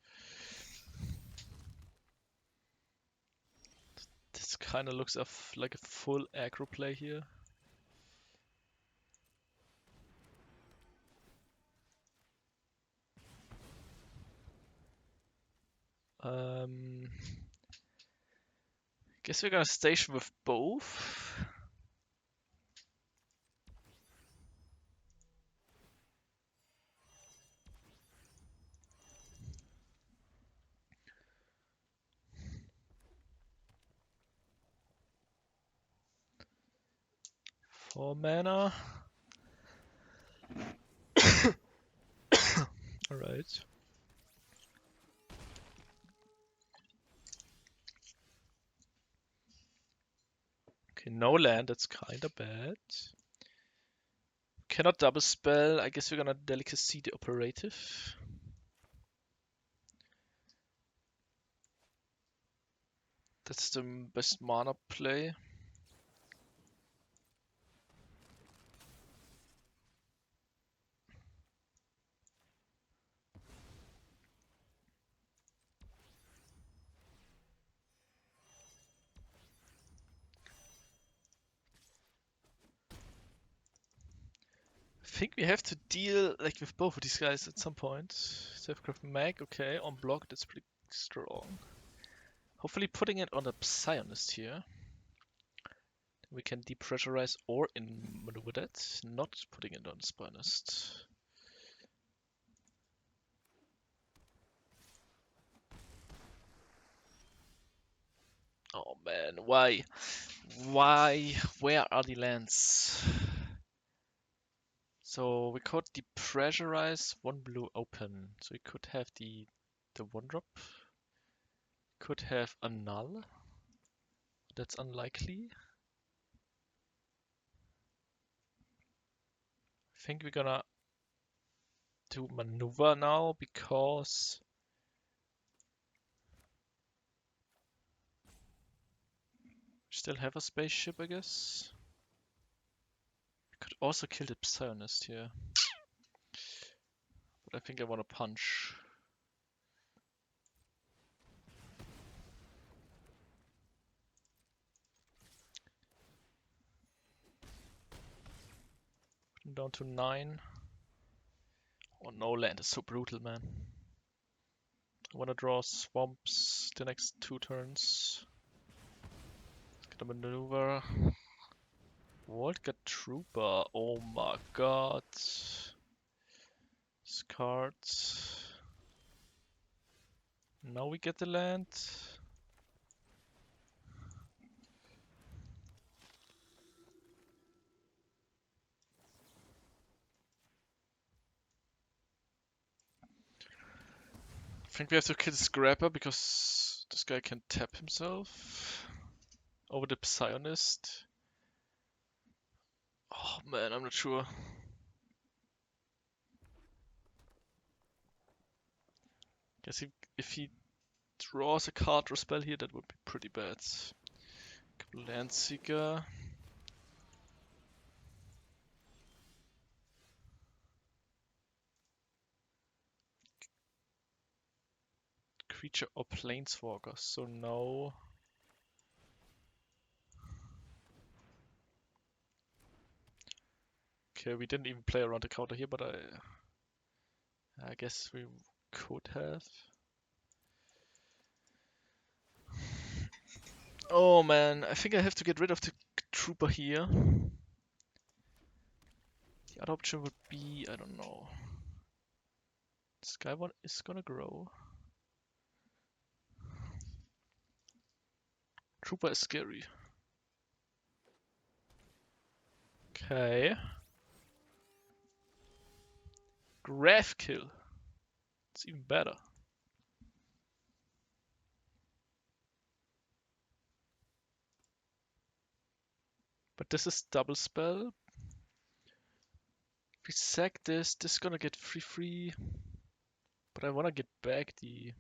This kinda looks like a full aggro play here. Guess we're gonna station with both. Four mana. Alright. Okay, no land, that's kinda bad. Cannot double spell. I guess we're gonna delicacy the operative. That's the best mana play. I think we have to deal like with both of these guys at some point. Safecraft Mag, okay, on block, that's pretty strong. Hopefully putting it on a Psionist here. We can depressurize or maneuver that, not putting it on Psionist. Oh man, why? Why? Where are the lands? So we could depressurize 1 blue open. So we could have the 1-drop. Could have a null. That's unlikely. I think we're gonna do maneuver now because we still have a spaceship, I guess. We could also kill the Psionist here. But I think I want to punch. Down to 9. Oh, no land is so brutal, man. I want to draw swamps the next 2 turns. Get a maneuver. Volga Trooper. Oh my god. Discard. Now we get the land. I think we have to kill Scrapper because this guy can tap himself over the Psionist. Oh man, I'm not sure. Guess if he draws a card or spell here, that would be pretty bad. Landseeker. Creature or planeswalker, so no. Okay, we didn't even play around the counter here, but I guess we could have. Oh man, I think I have to get rid of the trooper here. The other option would be, I don't know. Sky one is gonna grow. Trooper is scary. Okay. Graph kill. It's even better. But this is double spell. If we sack this, this is gonna get free. But I wanna get back the...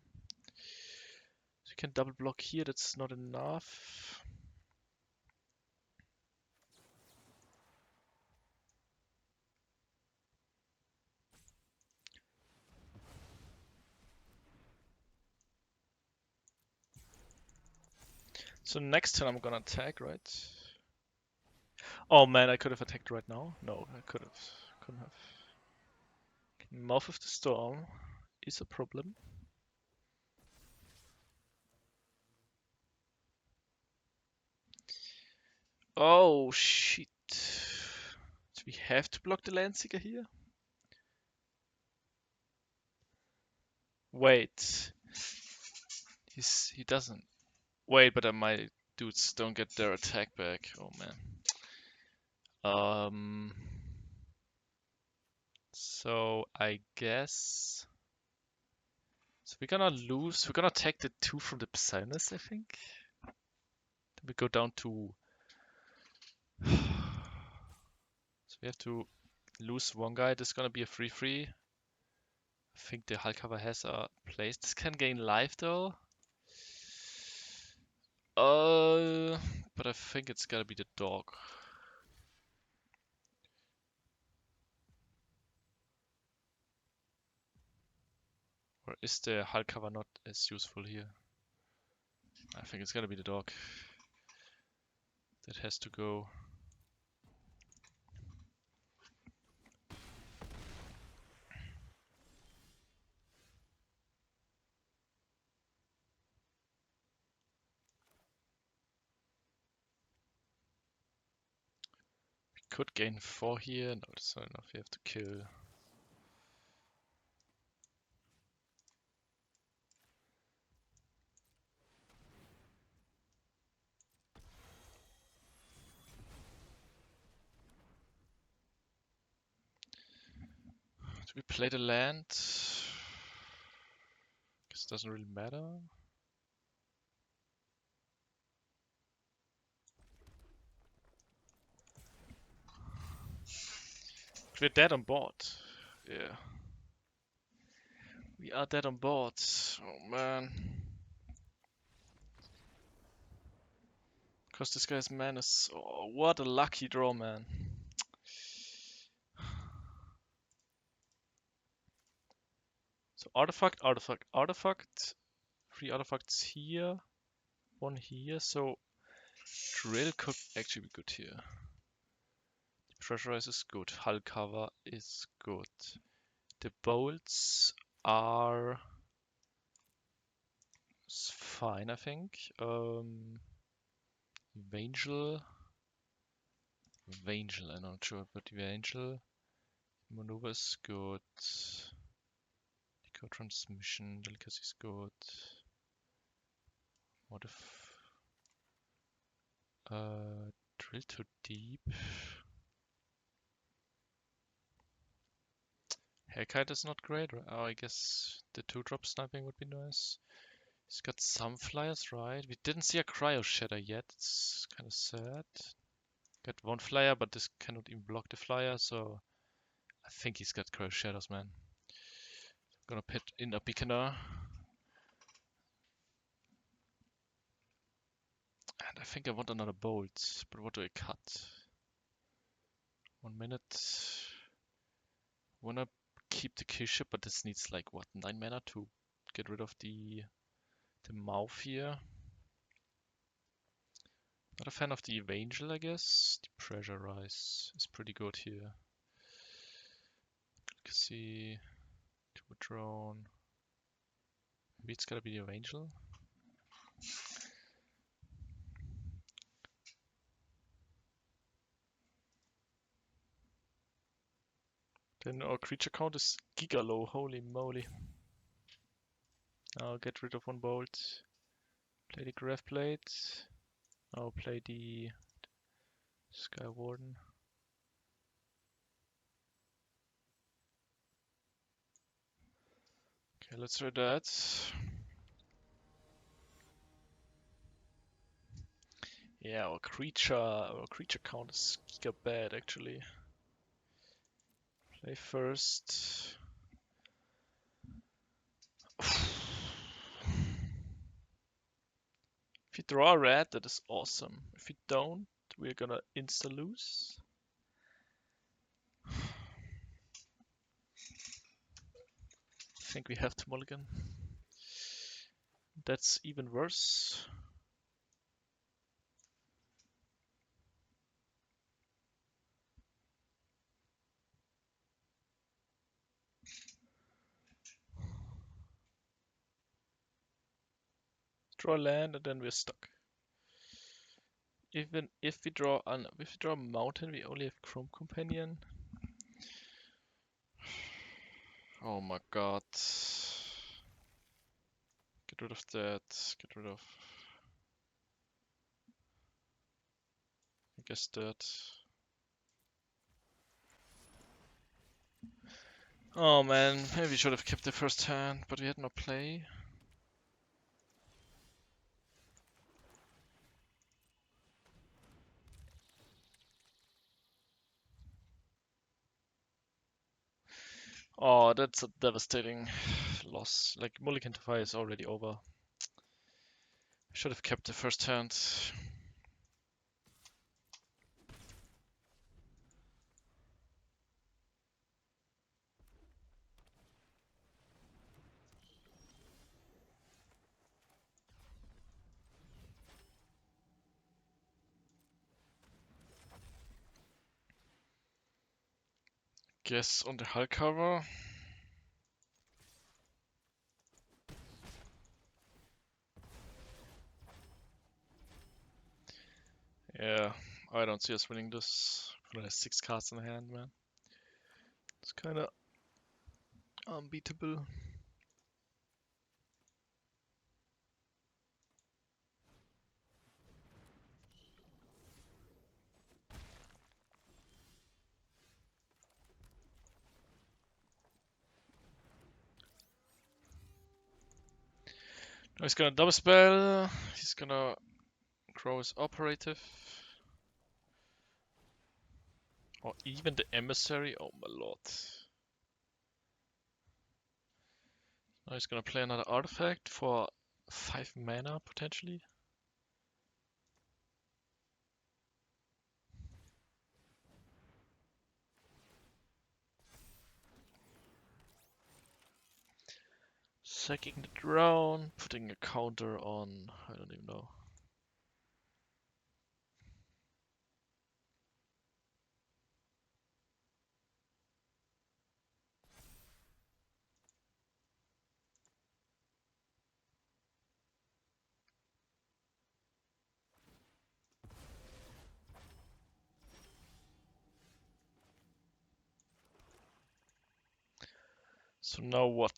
So you can double block here, that's not enough. So next turn I'm gonna attack, right? Oh man, I could have attacked right now. No, I couldn't have. Mouth of the Storm is a problem. Oh shit. Do we have to block the Landseeker here? Wait. He doesn't. Wait, but my dudes don't get their attack back. Oh man. So I guess... So we're gonna lose. We're gonna take the 2 from the Psionis, I think. Then we go down to... So we have to lose one guy. This is gonna be a 3-3. I think the hull cover has a place. This can gain life though. But I think it's gotta be the dog. Or is the hull cover not as useful here? I think it's gotta be the dog. That has to go. We could gain 4 here. No, that's not enough. We have to kill. Do we play the land? Guess it doesn't really matter. We're dead on board. Yeah. We are dead on board. Oh man. Because this guy's menace. Oh, what a lucky draw, man. So artifact, artifact, artifact. 3 artifacts here. 1 here. So drill could actually be good here. Pressurize is good. Hull cover is good. The bolts are fine, I think. Evangel. I'm not sure about Evangel. Maneuver is good. Eco transmission, delicacy is good. What if drill too deep? Haircut is not great. Oh, I guess the 2-drop sniping would be nice. He's got some flyers, right? We didn't see a cryo shatter yet. It's kind of sad. Got 1 flyer, but this cannot even block the flyer, so I think he's got cryo shatters, man. Gonna put in a beaconer. And I think I want another bolt, but what do I cut? 1 minute. Wanna keep the kill ship, but this needs like what, 9 mana to get rid of the mouth here. Not a fan of the Evangel, I guess. The Pressure Rise is pretty good here. See, Turbo Drone. Maybe it's gotta be the Evangel. Then our creature count is giga low, holy moly. I'll get rid of 1 bolt. Play the Graph Plate. I'll play the Sky Warden. Okay, let's try that. Yeah, our creature count is giga bad actually. Play first. If you draw a red, that is awesome. If you don't, we're gonna insta-lose. I think we have to mulligan. That's even worse. Draw land and then we're stuck. Even if we draw a mountain, we only have Chrome Companion. Oh my god. Get rid of that. Get rid of, I guess, that. Oh man, maybe we should have kept the first hand, but we had no play. Oh, that's a devastating loss. Like, Mulligan to 5 is already over. Should have kept the first hand. Guess on the hull cover. Yeah, I don't see us winning this. We only have 6 cards in hand, man. It's kinda unbeatable. Now he's gonna double spell. He's gonna grow his operative. Or even the emissary. Oh my lord. Now he's gonna play another artifact for 5 mana potentially. Sacking the drone, putting a counter on, I don't even know. So now what?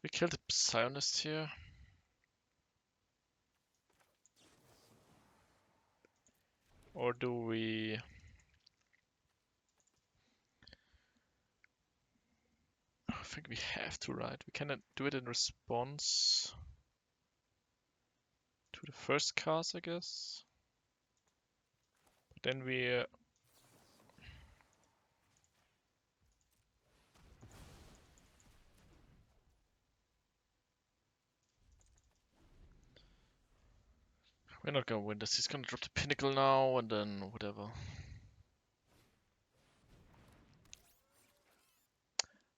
Did we kill the Psionist here? Or do we... I think we have to, right? We cannot do it in response to the first cast, I guess. But then we... we're not gonna win this. He's gonna drop the Pinnacle now and then whatever.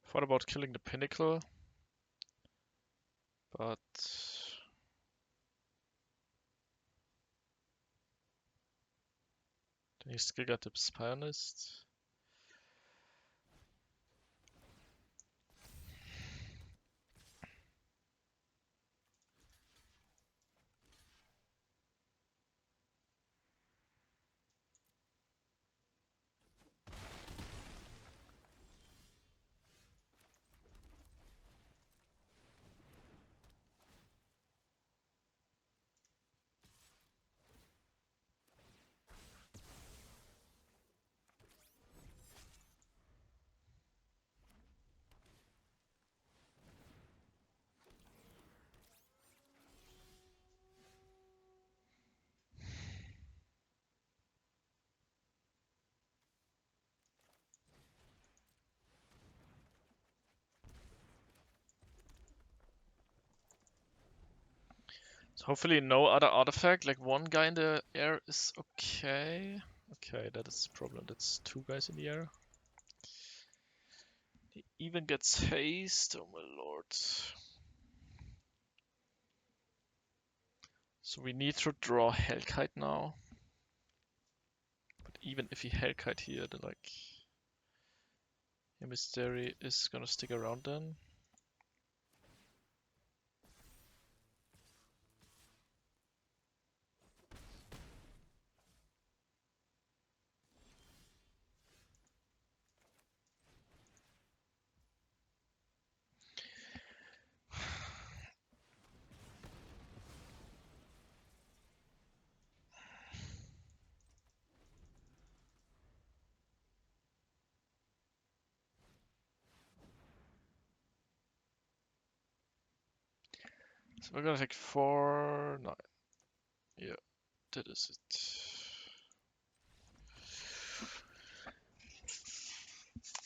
Thought about killing the Pinnacle, but... then he still got the Pionist. So hopefully no other artifact, like one guy in the air is okay. Okay, that is the problem. That's two guys in the air. He even gets haste, oh my lord. So we need to draw Hellkite now. But even if he Hellkite here, then like... Mystery is gonna stick around then. So we're gonna take 4, 9. Yeah, that is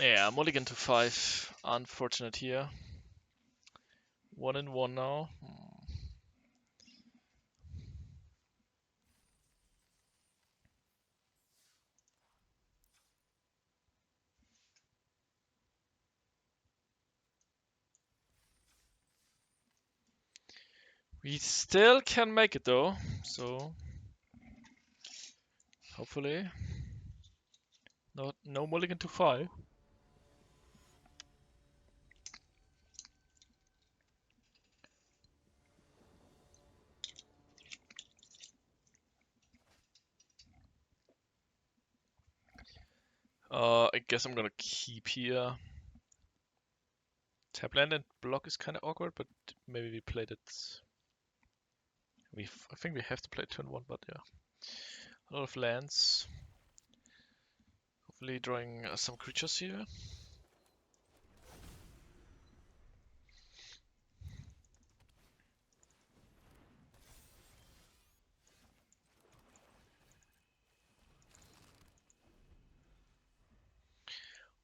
it. Yeah, mulligan to 5. Unfortunate here. 1 and 1 now. We still can make it though, so hopefully no mulligan to 5. I guess I'm gonna keep here. Tap land and block is kind of awkward, but maybe we played it. I think we have to play turn 1, but yeah. A lot of lands. Hopefully drawing some creatures here.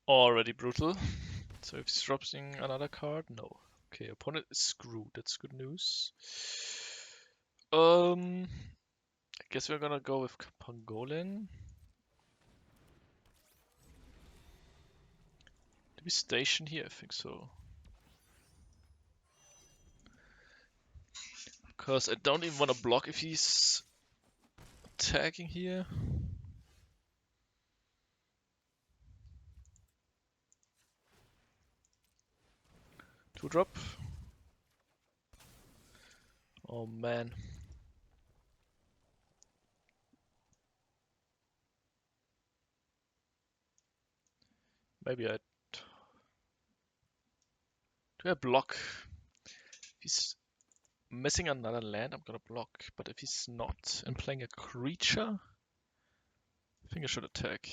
Already brutal. So if he's dropping another card, no. Okay, opponent is screwed. That's good news. I guess we're gonna go with Pangolin. Do we station here? I think so. Because I don't even want to block if he's attacking here. 2-drop. Oh man. Maybe I... Do I block? If he's missing another land, I'm gonna block. But if he's not and playing a creature, I think I should attack.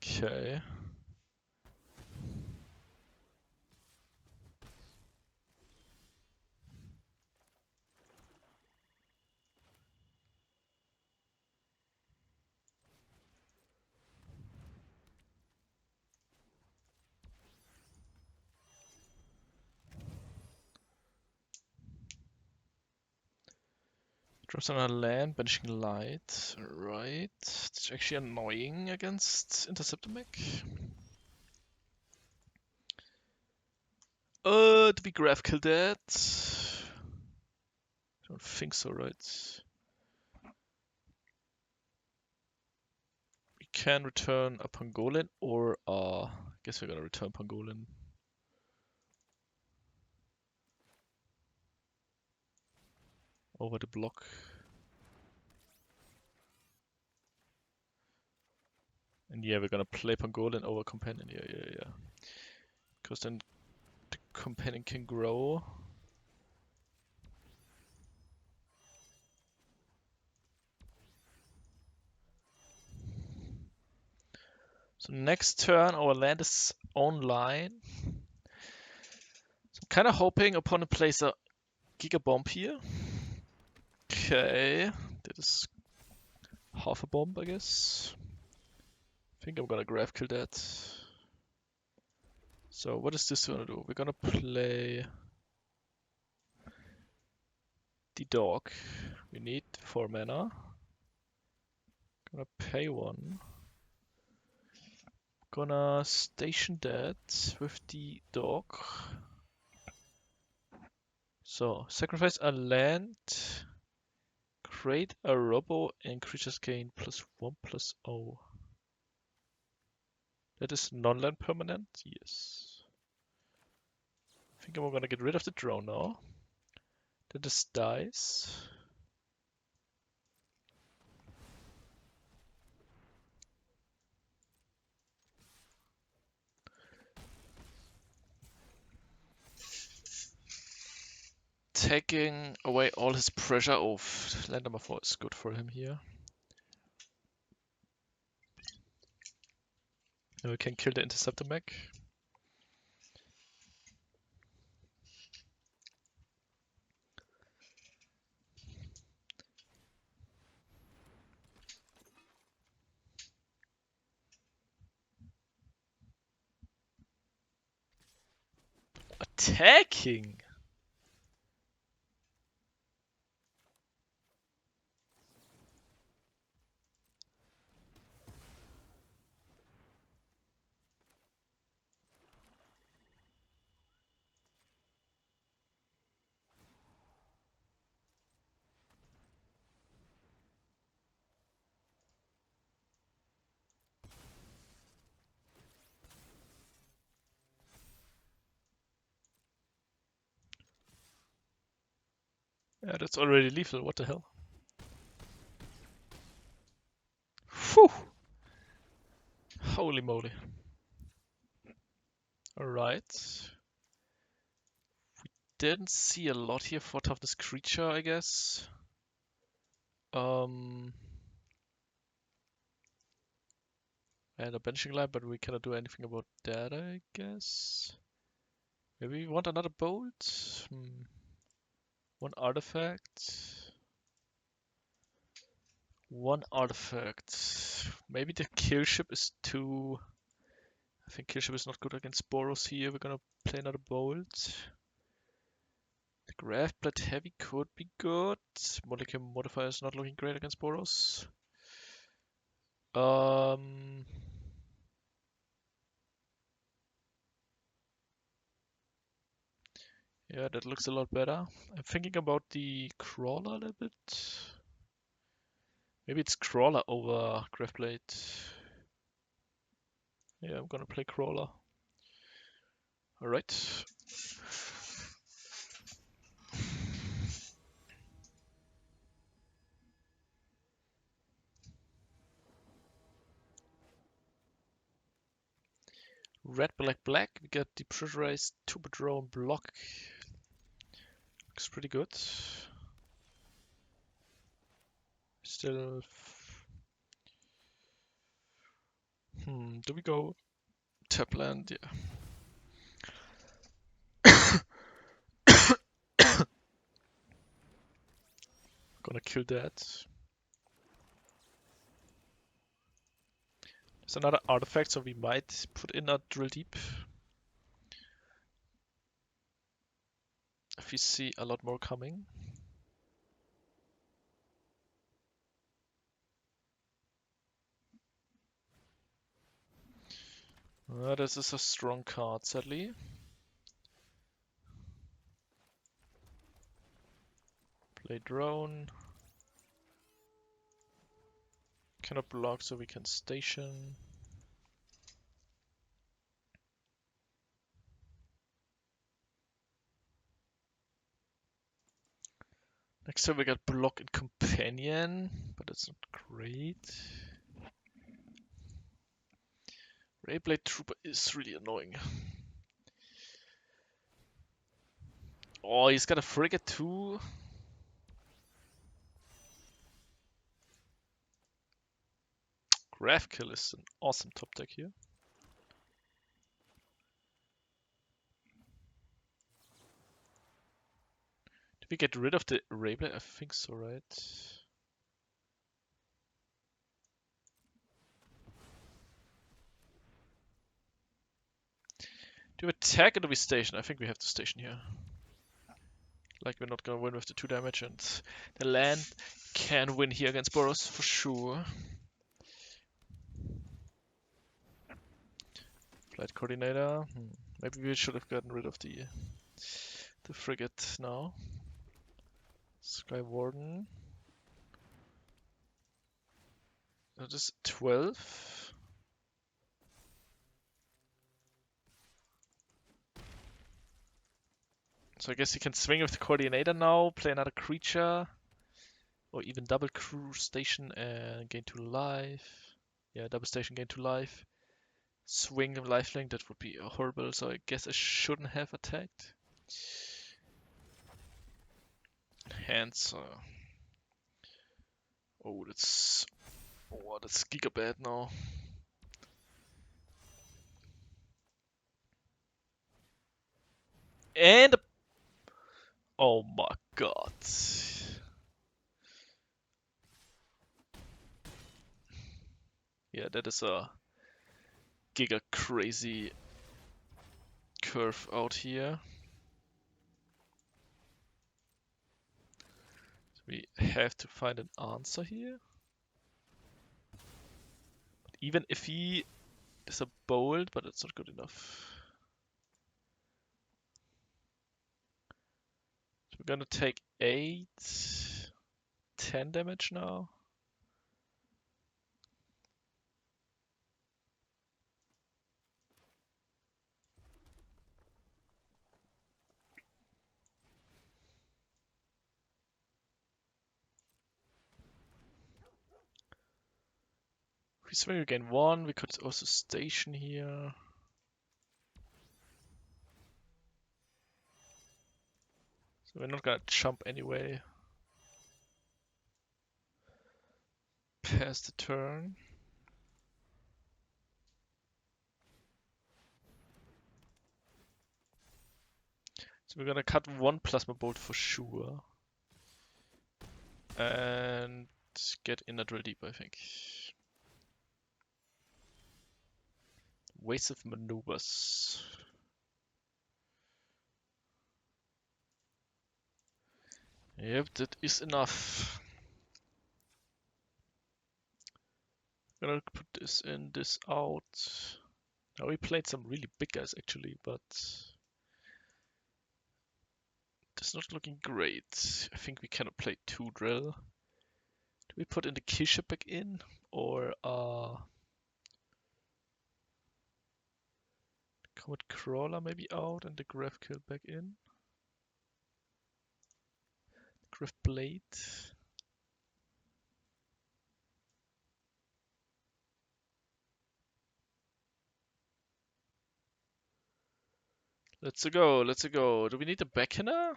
Okay. Drops another land, banishing light. Right. It's actually annoying against Interceptor mech. Did we graph kill that? Don't think so, right? We can return a Pangolin or I guess we're gonna return Pangolin. Over the block. And yeah, we're gonna play Pangolin over Companion. Yeah. Because then the Companion can grow. So next turn, our land is online. So I'm kind of hoping opponent plays a Giga Bomb here. Okay, that is half a bomb, I guess. I think I'm gonna graph kill that. So what is this gonna do? We're gonna play the dog. We need 4 mana. Gonna pay 1. Gonna station that with the dog. So sacrifice a land, create a robo, and creatures gain +1/+0. That is non-land permanent? Yes. I think I'm gonna get rid of the drone now. That is dice. Taking away all his pressure. Oh, land number 4 is good for him here. Now we can kill the interceptor mech. Attacking! Yeah, that's already lethal. What the hell? Whew! Holy moly. Alright. Didn't see a lot here for toughness creature, I guess. I had a benching line, but we cannot do anything about that, I guess. Maybe we want another bolt? One artifact. One artifact. Maybe the kill ship is too... I think kill ship is not good against Boros here. We're gonna play another bolt. The Graph Blade Heavy could be good. Molecule Modifier is not looking great against Boros. Yeah, that looks a lot better. I'm thinking about the Crawler a little bit. Maybe it's Crawler over Graphblade. Yeah, I'm gonna play Crawler. Alright. Red, black, black. We get the pressurized 2 drone block. Looks pretty good. Still. Do we go tap land? Yeah. Gonna kill that. There's another artifact, so we might put in a drill deep. If we see a lot more coming. This is a strong card, sadly. Play drone. Cannot block, so we can station. Next time we got block and companion, but it's not great. Rayblade Trooper is really annoying. Oh, he's got a frigate too. Graph Kill is an awesome top deck here. Did we get rid of the Rayblade? I think so, right? Do we attack or do we station? I think we have to station here. Like, we're not gonna win with the 2 damage, and the land can win here against Boros for sure. Flight coordinator. Maybe we should have gotten rid of the frigate now. Sky Warden. That is 12. So I guess you can swing with the coordinator now, play another creature, or even double crew station and gain 2 life. Yeah, double station, gain 2 life. Swing of lifelink, that would be horrible, so I guess I shouldn't have attacked. Hence, oh, that's giga bad now. And oh my god. Yeah, that is a giga crazy curve out here. So we have to find an answer here. But even if he is a bold, but it's not good enough. So we're gonna take 8, 10 damage now. If we swing again 1, we could also station here. So we're not gonna jump anyway. Pass the turn. So we're gonna cut 1 plasma bolt for sure. And get in a drill deep, I think. Waste of maneuvers. Yep, that is enough. I'm gonna put this in, this out. Now we played some really big guys actually, but it's not looking great. I think we cannot play 2 drill. Do we put in the Kisha back in? Or Comet Crawler maybe out and the Graph Kill back in? Graph Blade. Let's go, let's go. Do we need a Beckoner?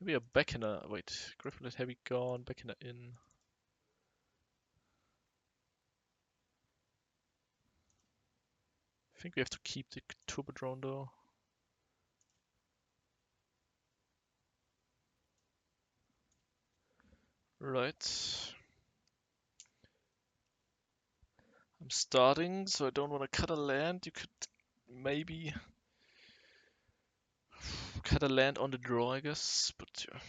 Maybe a Beckoner. Wait, Graph Blade Heavy gone, Beckoner in. I think we have to keep the Turbo Drone though. Right. I'm starting, so I don't want to cut a land. You could maybe cut a land on the draw, I guess, but yeah.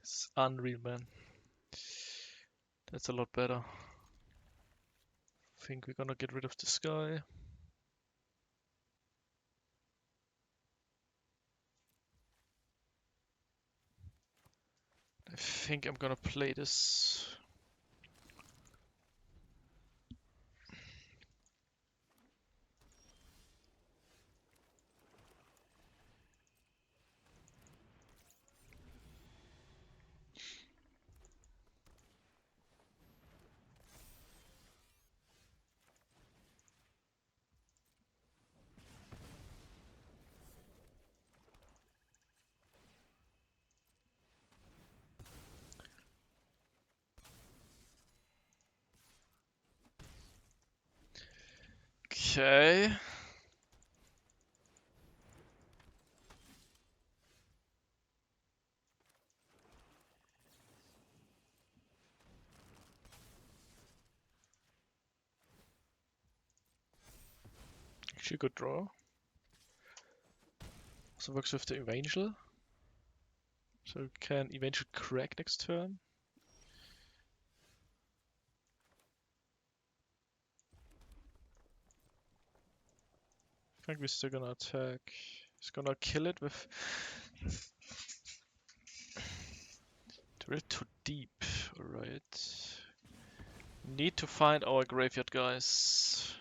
This is unreal, man. That's a lot better. I think we're gonna get rid of this guy. I think I'm gonna play this. Okay. Actually a good draw. Also works with the Evangel. So we can Evangel crack next turn. I think we're still gonna attack. He's gonna kill it with... We're too deep, alright. Need to find our graveyard, guys.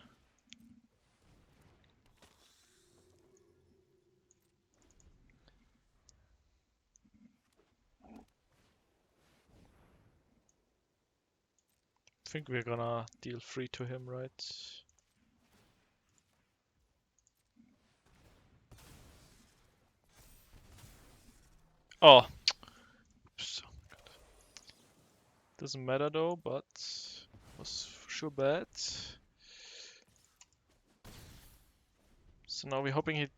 I think we're gonna deal 3 to him, right? Oh! Oops. Doesn't matter though, but was for sure bad. So now we're hoping he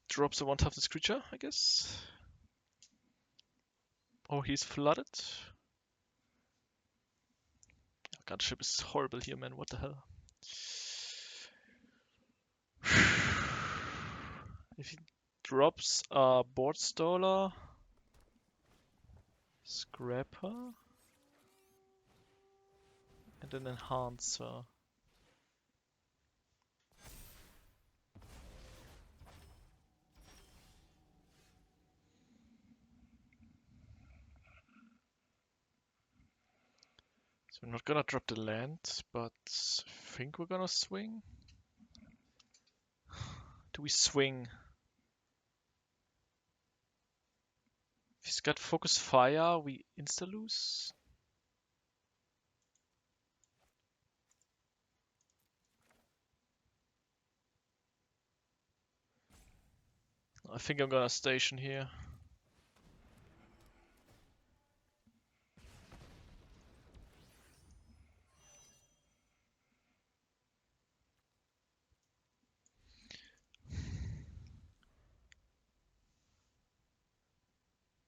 drops a 1/2 creature, I guess. Oh, he's flooded. Gunship is horrible here, man. What the hell? If he drops a board staller, scrapper, and an enhancer. So we're not gonna drop the land, but I think we're gonna swing. Do we swing? If he's got focus fire, we insta lose. I think I'm gonna station here.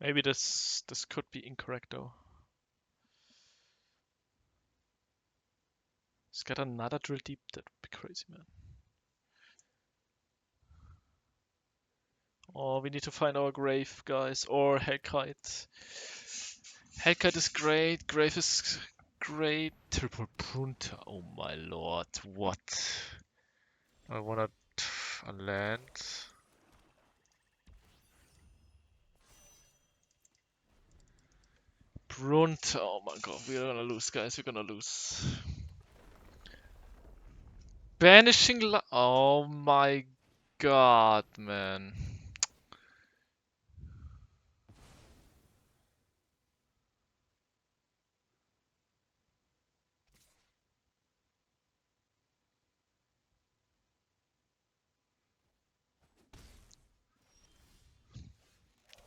Maybe this could be incorrect though. He's got another drill deep. That would be crazy, man. Oh, we need to find our grave, guys, or Hellkite. Hellkite is great. Grave is great. Triple Punta. Oh my lord, what? I wanna land. Brunta. Oh my god, we're gonna lose, guys. We're gonna lose. Banishing. Oh my god, man.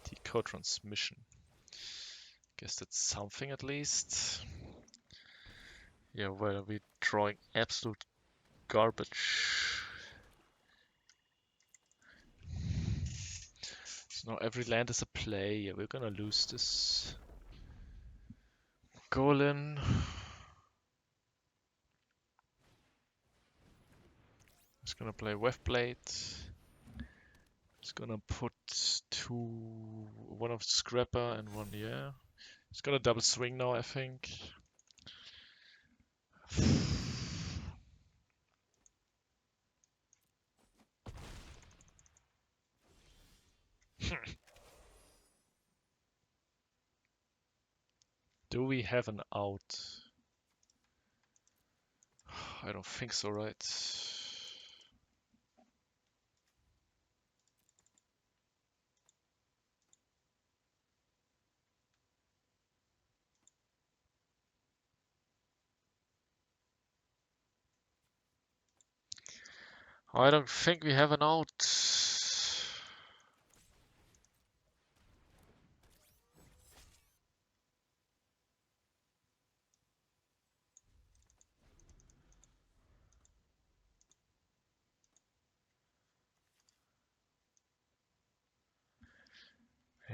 Decode transmission. Guess that's something at least. Yeah, well, we're drawing absolute garbage. So now every land is a play. Yeah, we're gonna lose this. Golem. He's gonna play Webblade. He's gonna put one of Scrapper and one, yeah. He's gonna double swing now, I think. Do we have an out? I don't think so, right? I don't think we have an out.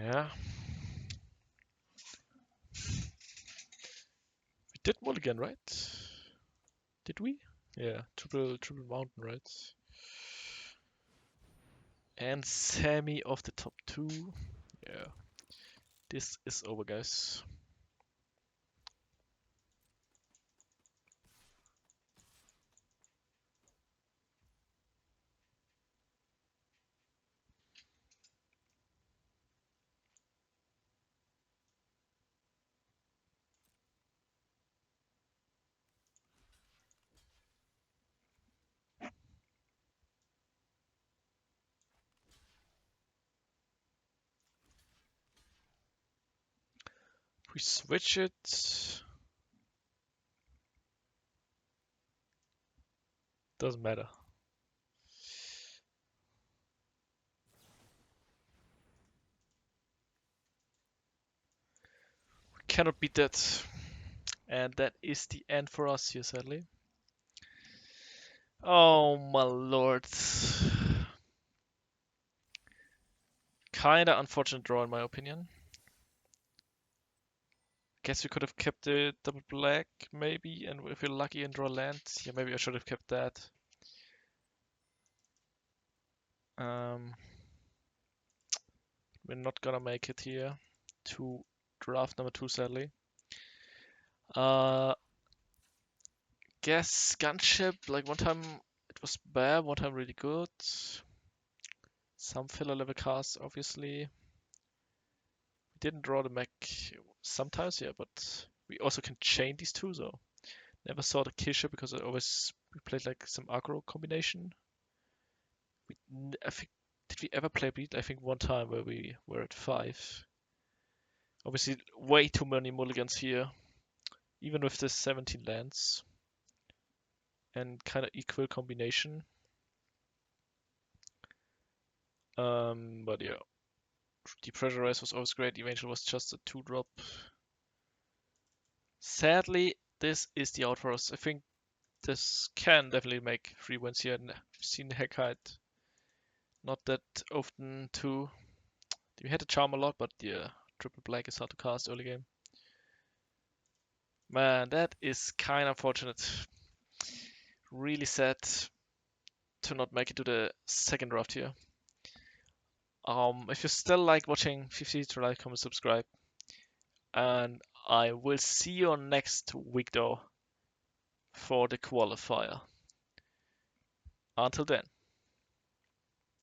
Yeah. We did Mulligan, right? Did we? Yeah, triple mountain, right? And semi of the top 2. Yeah. This is over, guys. We switch it. Doesn't matter. We cannot beat that. And that is the end for us here, sadly. Oh my lord. Kinda unfortunate draw in my opinion. Guess we could have kept the double black maybe, and if we're lucky and draw land, yeah, maybe I should have kept that. We're not gonna make it here to draft number 2, sadly. Guess gunship, like one time it was bad, one time really good. Some filler level casts, obviously. We didn't draw the mech sometimes, yeah, but we also can chain these two, so never saw the kill ship because we played like some aggro combination. I think, did we ever play bleed? I think one time where we were at 5. Obviously, way too many mulligans here, even with the 17 lands and kind of equal combination. But yeah, Depressurize was always great. Eventually was just a 2-drop. Sadly, this is the out for us. I think this can definitely make 3 wins here. I've seen Heckhide not that often too. We had the charm a lot, but yeah, triple black is hard to cast early game. Man, that is kind of unfortunate. Really sad to not make it to the second draft here. If you still like watching, feel free to like, comment, subscribe. And I will see you next week though for the qualifier. Until then.